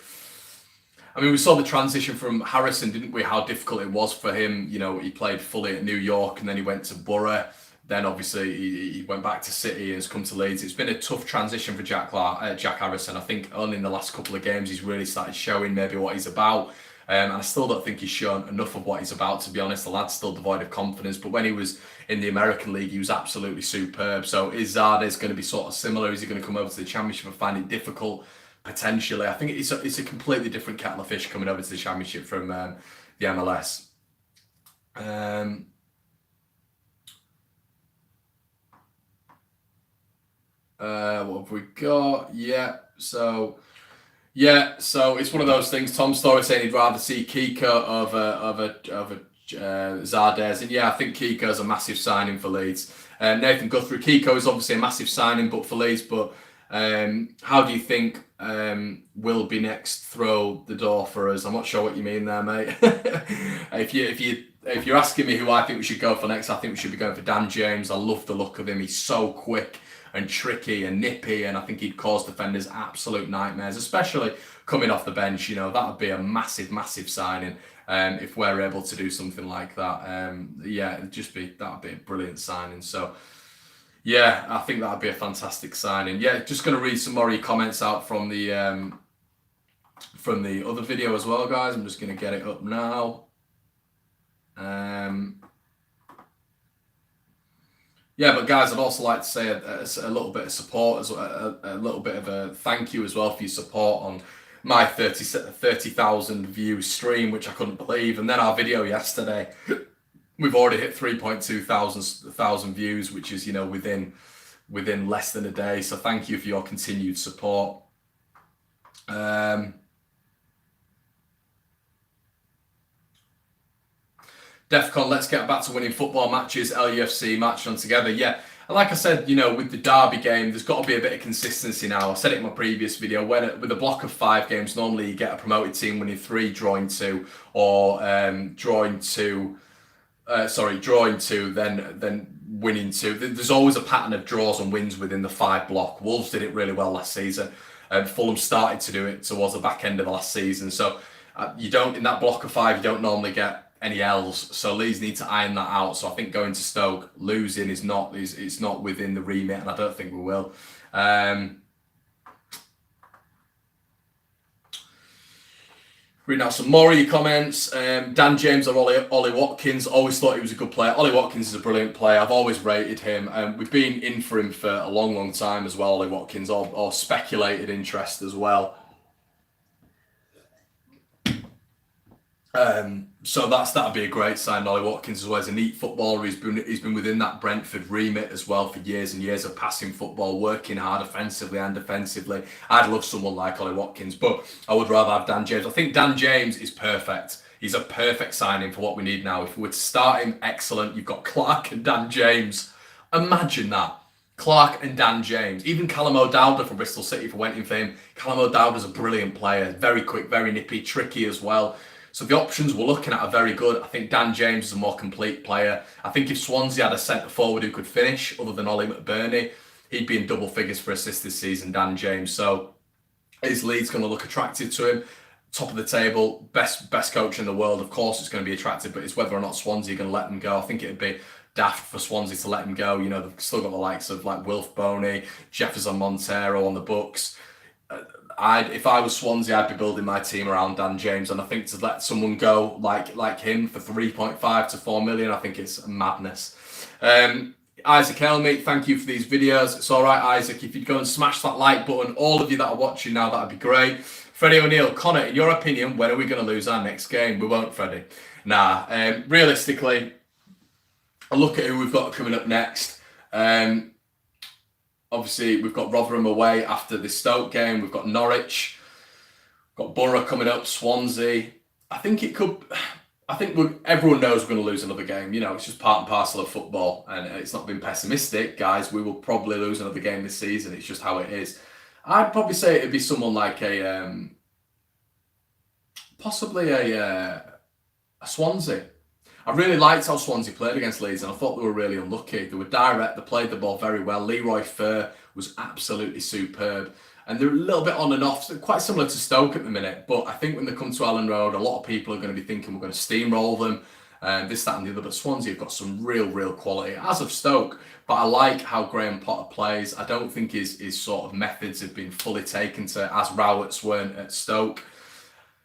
We saw the transition from Harrison, didn't we? How difficult it was for him. He played fully at New York, and then he went to Borough. Then obviously he went back to City and has come to Leeds. It's been a tough transition for Jack Harrison. I think only in the last couple of games he's really started showing maybe what he's about. And I still don't think he's shown enough of what he's about, to be honest. The lad's still devoid of confidence. But when he was in the American League, he was absolutely superb. So is Zardes going to be sort of similar? Is he going to come over to the Championship and find it difficult? Potentially. I think it's a completely different kettle of fish coming over to the Championship from the MLS. What have we got? So it's one of those things. Tom Story saying he'd rather see Kiko over Zardes, and I think Kiko's a massive signing for Leeds. Nathan Guthrie, Kiko is obviously a massive signing, but for Leeds, but How do you think will be next through the door for us? I'm not sure what you mean there, mate. If you're asking me who I think we should go for next, I think we should be going for Dan James. I love the look of him. He's so quick and tricky and nippy, and I think he'd cause defenders absolute nightmares, especially coming off the bench. You know, that would be a massive, massive signing if we're able to do something like that. Yeah, that would be a brilliant signing. So yeah, I think that would be a fantastic signing. Yeah, just going to read some more of your comments out from the other video as well, guys. I'm just going to get it up now. Yeah, but guys, I'd also like to say a little bit of support, as a little bit of a thank you as well for your support on my 30,000 view stream, which I couldn't believe, and then our video yesterday. We've already hit 3.2 thousand views, which is, you know, within less than a day. So thank you for your continued support. Defcon, let's get back to winning football matches. LUFC match on together. Yeah, and like I said, you know, with the Derby game, there's got to be a bit of consistency now. I said it in my previous video. With a block of 5 games, normally you get a promoted team winning 3, drawing 2, or drawing 2, then winning 2. There's always a pattern of draws and wins within the 5 block. Wolves did it really well last season. Fulham started to do it towards the back end of the last season. So you don't, in that block of 5, you don't normally get any L's, so Leeds need to iron that out. So I think going to Stoke, losing is not within the remit, and I don't think we will. Reading out some more of your comments. Dan James or Ollie Watkins. Always thought he was a good player. Ollie Watkins is a brilliant player. I've always rated him. We've been in for him for a long, long time as well, Ollie Watkins, or speculated interest as well. So that'd be a great sign. Ollie Watkins as well. He's a neat footballer. He's been within that Brentford remit as well for years and years of passing football, working hard offensively and defensively. I'd love someone like Ollie Watkins, but I would rather have Dan James. I think Dan James is perfect. He's a perfect signing for what we need now. If we were to start him, excellent. You've got Clark and Dan James. Imagine that. Clark and Dan James. Even Callum O'Dowda from Bristol City, if we went in for him. Callum O'Dowda's a brilliant player. Very quick, very nippy, tricky as well. So the options we're looking at are very good. I think Dan James is a more complete player. I think if Swansea had a centre forward who could finish, other than Ollie McBurney, he'd be in double figures for assists this season, Dan James. So is Leeds going to look attractive to him? Top of the table, best coach in the world. Of course it's going to be attractive, but it's whether or not Swansea are going to let him go. I think it'd be daft for Swansea to let him go. You know, they've still got the likes of like Wilf Boney, Jefferson Montero on the books. If I was Swansea, I'd be building my team around Dan James, and I think to let someone go like him for 3.5 to 4 million, I think it's madness. Isaac Elmy, thank you for these videos. It's all right, Isaac. If you'd go and smash that like button, all of you that are watching now, that'd be great. Freddie O'Neill, Conor, in your opinion, when are we going to lose our next game? We won't, Freddie. Nah. Realistically, I look at who we've got coming up next. Obviously, we've got Rotherham away after the Stoke game. We've got Norwich. We've got Borough coming up, Swansea. I think everyone knows we're going to lose another game. You know, it's just part and parcel of football. And it's not been pessimistic, guys. We will probably lose another game this season. It's just how it is. I'd probably say it'd be someone like possibly a Swansea. I really liked how Swansea played against Leeds, and I thought they were really unlucky. They were direct, they played the ball very well. Leroy Fer was absolutely superb. And they're a little bit on and off, so quite similar to Stoke at the minute. But I think when they come to Ellen Road, a lot of people are going to be thinking we're going to steamroll them, this, that and the other. But Swansea have got some real quality, as of Stoke. But I like how Graham Potter plays. I don't think his sort of methods have been fully taken to, as Rowett's weren't at Stoke.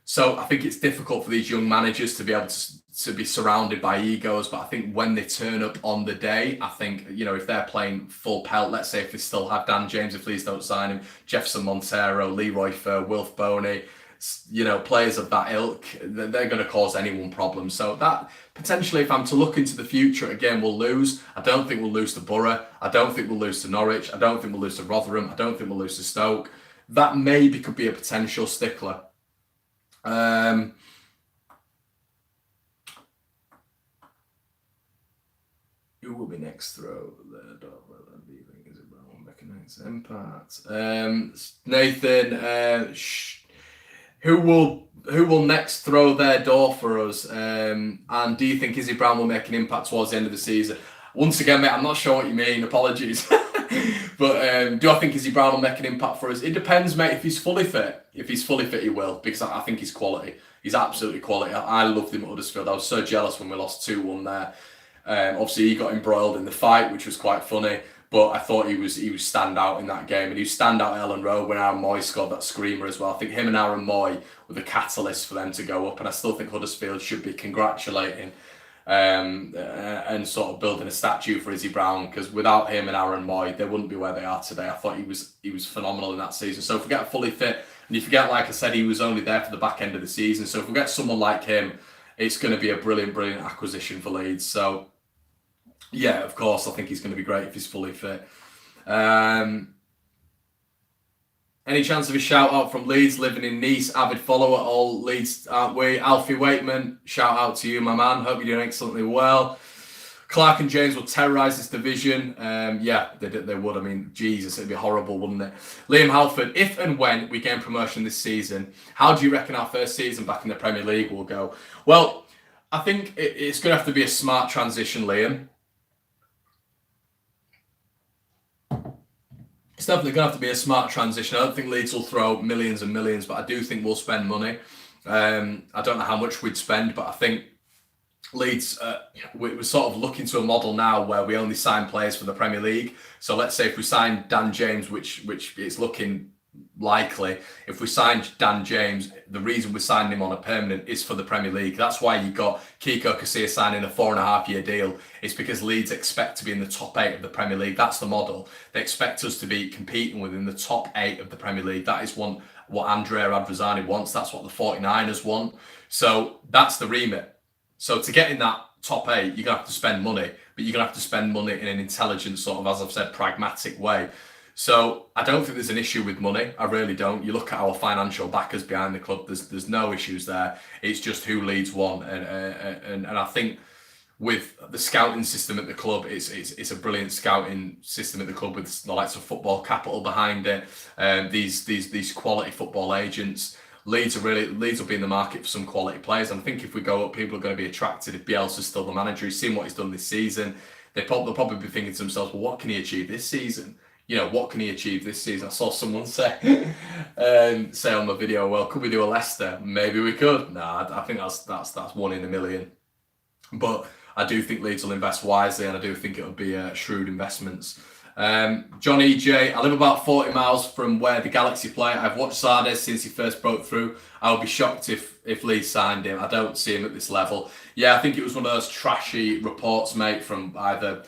So I think it's difficult for these young managers to be able to be surrounded by egos. But I think when they turn up on the day, I think, you know, if they're playing full pelt, let's say if they still have Dan James, if Leeds don't sign him, Jefferson Montero, Leroy Fer, Wilf Boney, you know, players of that ilk, they're going to cause anyone problems. So that potentially, if I'm to look into the future, again, we'll lose. I don't think we'll lose to Borough. I don't think we'll lose to Norwich. I don't think we'll lose to Rotherham. I don't think we'll lose to Stoke. That maybe could be a potential stickler. Who will be next throw? Next impact. Nathan, who will next throw their door for us? And do you think Izzy Brown will make an impact towards the end of the season? Once again, mate, I'm not sure what you mean. Apologies. But do I think Izzy Brown will make an impact for us? It depends, mate. If he's fully fit, he will, because I think he's quality. He's absolutely quality. I loved him at Huddersfield. I was so jealous when we lost 2-1 there. Obviously, he got embroiled in the fight, which was quite funny. But I thought he was standout in that game, and he was standout at Ellen Road when Aaron Moy scored that screamer as well. I think him and Aaron Moy were the catalyst for them to go up, and I still think Huddersfield should be congratulating and sort of building a statue for Izzy Brown, because without him and Aaron Moy, they wouldn't be where they are today. I thought he was phenomenal in that season. So if we get fully fit, and you forget, like I said, he was only there for the back end of the season. So if we get someone like him, it's going to be a brilliant acquisition for Leeds. So yeah, of course, I think he's going to be great if he's fully fit. Any chance of a shout out from Leeds, living in Nice, avid follower, all Leeds, aren't we? Alfie Waitman, shout out to you, my man. Hope you're doing excellently well. Clark and James will terrorise this division. Yeah, they would. I mean, Jesus, it'd be horrible, wouldn't it? Liam Halford, if and when we gain promotion this season, how do you reckon our first season back in the Premier League will go? Well, I think it's going to have to be a smart transition, Liam. It's definitely going to have to be a smart transition. I don't think Leeds will throw millions and millions, but I do think we'll spend money. I don't know how much we'd spend, but I think Leeds, we're sort of looking to a model now where we only sign players for the Premier League. So let's say if we sign Dan James, which is looking likely, if we signed Dan James, the reason we're signing him on a permanent is for the Premier League. That's why you got Kiko Casilla signing a 4.5-year deal. It's because Leeds expect to be in the top 8 of the Premier League. That's the model. They expect us to be competing within the top 8 of the Premier League. That is what Andrea Radrizzani wants. That's what the 49ers want. So that's the remit. So to get in that top 8, you're going to have to spend money, but you're going to have to spend money in an intelligent sort of, as I've said, pragmatic way. So I don't think there's an issue with money. I really don't. You look at our financial backers behind the club. There's no issues there. It's just who Leeds want, and I think with the scouting system at the club, it's a brilliant scouting system at the club with the likes of Football Capital behind it. These quality football agents. Leeds will be in the market for some quality players, and I think if we go up, people are going to be attracted. If Bielsa's still the manager, he's seen what he's done this season. They'll probably be thinking to themselves, well, what can he achieve this season? You know, what can he achieve this season? I saw someone say on the video, well, could we do a Leicester? Maybe we could. Nah, I think that's 1 in a million. But I do think Leeds will invest wisely, and I do think it'll be shrewd investments. John EJ, I live about 40 miles from where the Galaxy play. I've watched Sardes since he first broke through. I would be shocked if Leeds signed him. I don't see him at this level. Yeah, I think it was one of those trashy reports, mate, from either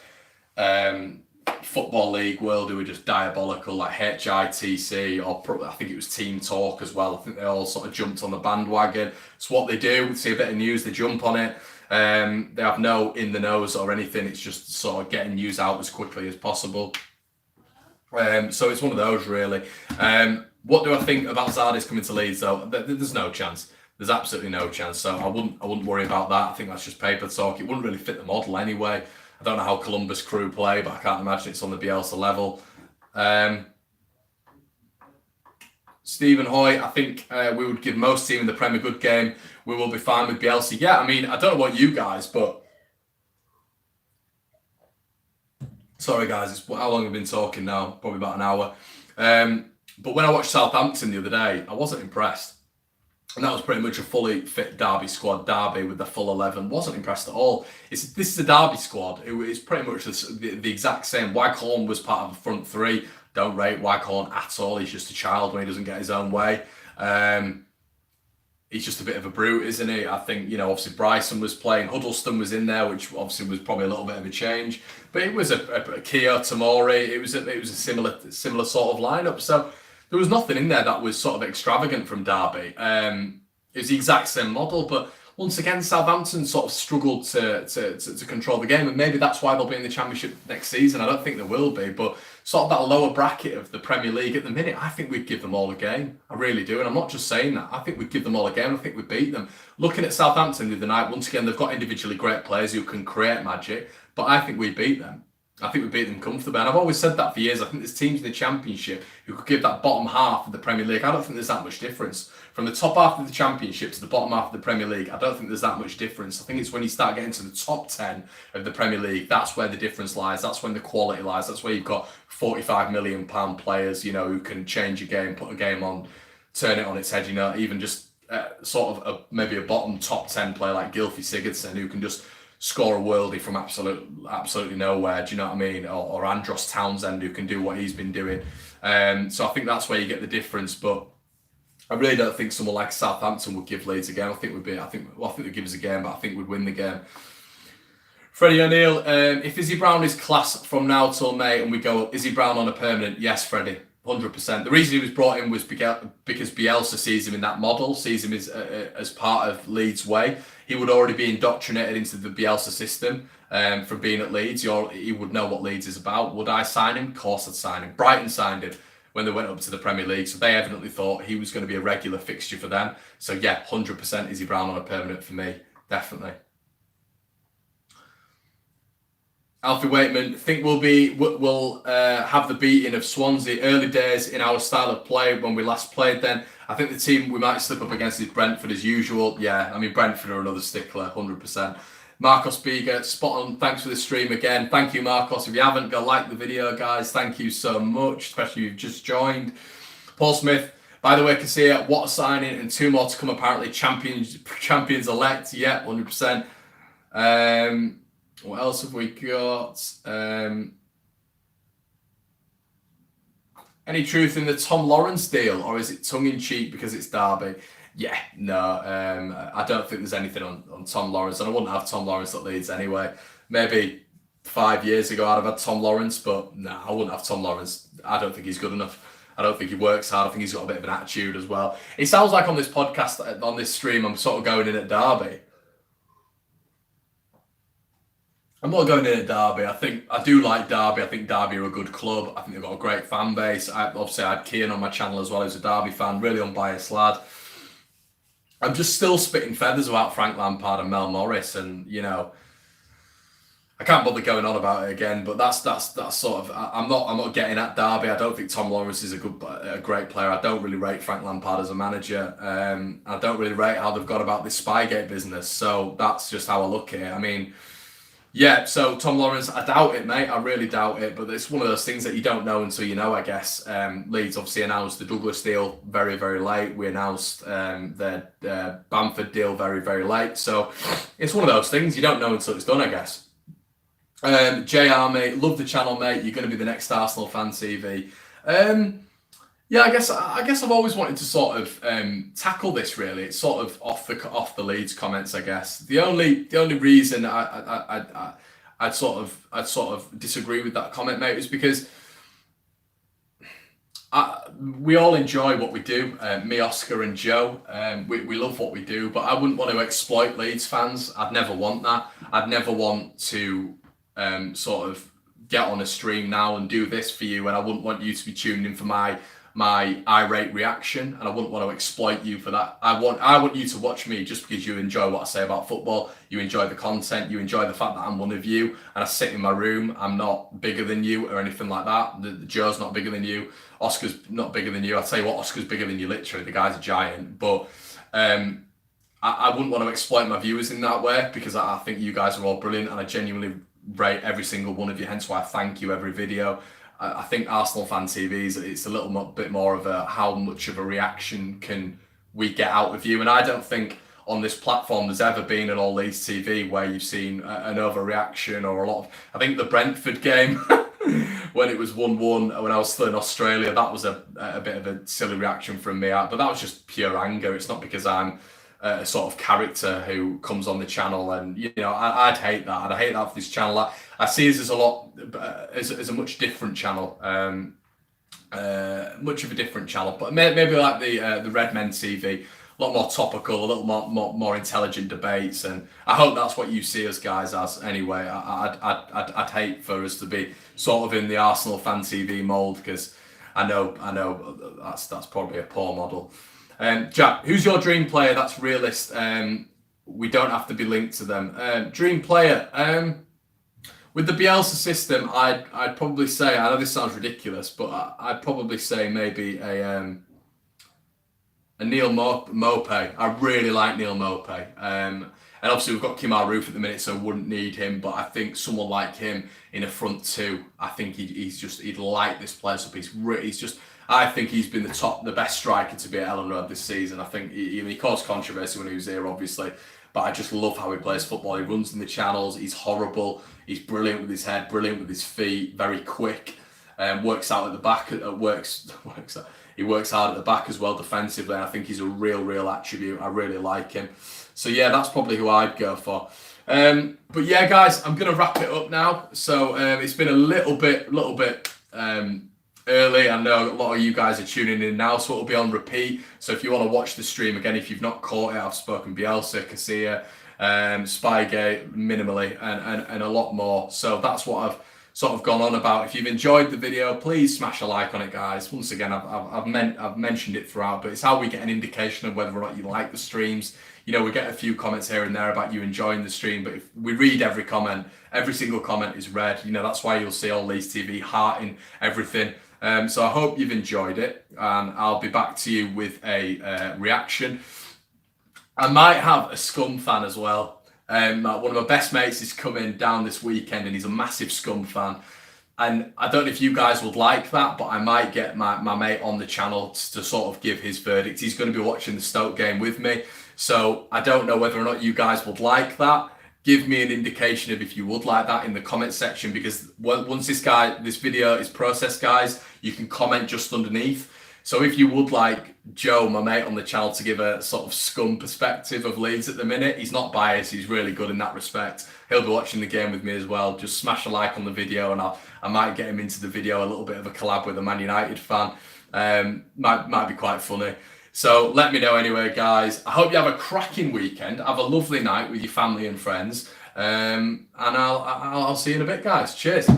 Football League World, who were just diabolical, like HITC, or I think it was Team Talk as well. I think they all sort of jumped on the bandwagon. It's what they do. See a bit of news, they jump on it. They have no in the nose or anything. It's just sort of getting news out as quickly as possible. So it's one of those, really. What do I think about Zardes coming to Leeds, though? There's no chance. There's absolutely no chance. So I wouldn't worry about that. I think that's just paper talk. It wouldn't really fit the model anyway. I don't know how Columbus Crew play, but I can't imagine it's on the Bielsa level. Stephen Hoy, I think we would give most team in the Premier a good game. We will be fine with Bielsa. Yeah, I mean, I don't know about you guys, but... Sorry, guys, how long have we been talking now? Probably about an hour. But when I watched Southampton the other day, I wasn't impressed. And that was pretty much a fully fit Derby squad. Derby with the full 11. Wasn't impressed at all. This is a Derby squad. It's pretty much the exact same. Waghorn was part of the front three. Don't rate Waghorn at all. He's just a child when he doesn't get his own way. He's just a bit of a brute, isn't he? I think, obviously Bryson was playing. Huddleston was in there, which obviously was probably a little bit of a change. But it was a Kia, Tamori. It was a similar sort of lineup. So there was nothing in there that was sort of extravagant from Derby. It was the exact same model, but once again, Southampton sort of struggled to control the game, and maybe that's why they'll be in the Championship next season. I don't think they will be, but sort of that lower bracket of the Premier League at the minute, I think we'd give them all a game. I really do, and I'm not just saying that. I think we'd give them all a game. I think we'd beat them. Looking at Southampton the other night, once again, they've got individually great players who can create magic, but I think we'd beat them. I think we beat them comfortably. And I've always said that for years. I think there's teams in the Championship who could give that bottom half of the Premier League. I don't think there's that much difference. From the top half of the Championship to the bottom half of the Premier League, I don't think there's that much difference. I think it's when you start getting to the top 10 of the Premier League, that's where the difference lies. That's when the quality lies. That's where you've got £45 million players, you know, who can change a game, put a game on, turn it on its head, you know, even just sort of maybe a bottom top 10 player like Gylfi Sigurdsson who can just score a worldie from absolutely nowhere, do you know what I mean? Or Andros Townsend who can do what he's been doing. So I think that's where you get the difference. But I really don't think someone like Southampton would give Leeds a game. I think they'd give us a game, but I think we'd win the game. Freddie O'Neill, if Izzy Brown is class from now till May and we go Izzy Brown on a permanent, yes, Freddie. 100%. The reason he was brought in was because Bielsa sees him in that model, sees him as part of Leeds' way. He would already be indoctrinated into the Bielsa system from being at Leeds. He would know what Leeds is about. Would I sign him? Of course I'd sign him. Brighton signed him when they went up to the Premier League, so they evidently thought he was going to be a regular fixture for them. So yeah, 100% Izzy Brown on a permanent for me, definitely. Alfie Waitman, think we'll have the beating of Swansea early days in our style of play when we last played then. I think the team we might slip up against is Brentford as usual. Yeah, I mean, Brentford are another stickler, 100%. Marcos Biga, spot on. Thanks for the stream again. Thank you, Marcos. If you haven't, go like the video, guys. Thank you so much, especially if you've just joined. Paul Smith, by the way, Casilla, what a signing, and 2 more to come apparently. Champions elect, yeah, 100%. What else have we got? Any truth in the Tom Lawrence deal, or is it tongue-in-cheek because it's Derby? Yeah, no, I don't think there's anything on Tom Lawrence, and I wouldn't have Tom Lawrence at Leeds anyway. Maybe 5 years ago I'd have had Tom Lawrence, but no, I wouldn't have Tom Lawrence. I don't think he's good enough. I don't think he works hard. I think he's got a bit of an attitude as well. It sounds like on this podcast, on this stream, I'm sort of going in at Derby. I'm not going in at Derby. I do like Derby. I think Derby are a good club. I think they've got a great fan base. Obviously, I had Kian on my channel as well, who's a Derby fan, really unbiased lad. I'm just still spitting feathers about Frank Lampard and Mel Morris, and you know, I can't bother going on about it again. But that's sort of. I'm not getting at Derby. I don't think Tom Lawrence is a great player. I don't really rate Frank Lampard as a manager. I don't really rate how they've got about this Spygate business. So that's just how I look at it. I mean. Yeah, so Tom Lawrence, I doubt it, mate. I really doubt it. But it's one of those things that you don't know until you know, I guess. Leeds obviously announced the Douglas deal very, very late. We announced the Bamford deal very, very late. So it's one of those things you don't know until it's done, I guess. JR, mate, love the channel, mate. You're going to be the next Arsenal fan TV. Yeah, I guess I've always wanted to sort of tackle this. Really, it's sort of off the Leeds comments. I guess the only reason I'd sort of disagree with that comment, mate, is because we all enjoy what we do. Me, Oscar, and Joe, we love what we do. But I wouldn't want to exploit Leeds fans. I'd never want that. I'd never want to sort of get on a stream now and do this for you, and I wouldn't want you to be tuned in for my irate reaction, and I wouldn't want to exploit you for that. I want you to watch me just because you enjoy what I say about football, you enjoy the content, you enjoy the fact that I'm one of you, and I sit in my room. I'm not bigger than you or anything like that. The Joe's not bigger than you. Oscar's not bigger than you. I'll tell you what, Oscar's bigger than you, literally. The guy's a giant. But I wouldn't want to exploit my viewers in that way, because I think you guys are all brilliant, and I genuinely rate every single one of you, hence why I thank you every video. I think Arsenal Fan TV it's a little bit more of a how much of a reaction can we get out of you, and I don't think on this platform there's ever been an All Leeds TV where you've seen an overreaction or a lot of. I think the Brentford game when it was 1-1 when I was still in Australia, that was a bit of a silly reaction from me, but that was just pure anger. It's not because I'm a sort of character who comes on the channel, and you know, I'd hate that. I'd hate that for this channel. I see this as a lot, as a much different channel, much of a different channel. But maybe like the Red Men TV, a lot more topical, a little more intelligent debates, and I hope that's what you see us guys as. Anyway, I'd hate for us to be sort of in the Arsenal Fan TV mold, because I know that's probably a poor model. Jack, who's your dream player that's realist? We don't have to be linked to them. Dream player. With the Bielsa system, I'd probably say, I know this sounds ridiculous, but I'd probably say maybe a Neil Mopay. I really like Neil Mopay. And obviously we've got Kim Roof at the minute, so wouldn't need him. But I think someone like him in a front two, I think he'd light this place up. I think he's been the best striker to be at Ellen Road this season. I think he caused controversy when he was here, obviously. But I just love how he plays football. He runs in the channels. He's horrible. He's brilliant with his head, brilliant with his feet, very quick. Works out at the back. He works hard at the back as well defensively. I think he's a real attribute. I really like him. So yeah, that's probably who I'd go for. But yeah, guys, I'm gonna wrap it up now. So it's been a little bit early. I know a lot of you guys are tuning in now, so it'll be on repeat. So if you want to watch the stream again, if you've not caught it, I've spoken Bielsa, Casilla, Spygate, minimally, and a lot more. So that's what I've sort of gone on about. If you've enjoyed the video, please smash a like on it, guys. Once again, I've mentioned it throughout, but it's how we get an indication of whether or not you like the streams. You know, we get a few comments here and there about you enjoying the stream, but if we read every comment, every single comment is read. You know, that's why you'll see all Leeds TV hearting everything. So I hope you've enjoyed it, and I'll be back to you with a reaction. I might have a Scum fan as well. One of my best mates is coming down this weekend, and he's a massive Scum fan. And I don't know if you guys would like that, but I might get my mate on the channel to sort of give his verdict. He's going to be watching the Stoke game with me. So I don't know whether or not you guys would like that. Give me an indication of if you would like that in the comment section, because once this video is processed, guys, you can comment just underneath. So if you would like Joe, my mate on the channel, to give a sort of Scum perspective of Leeds at the minute, he's not biased, he's really good in that respect. He'll be watching the game with me as well. Just smash a like on the video, and I might get him into the video, a little bit of a collab with a Man United fan. Might be quite funny. So let me know anyway, guys. I hope you have a cracking weekend. Have a lovely night with your family and friends. And I'll see you in a bit, guys. Cheers.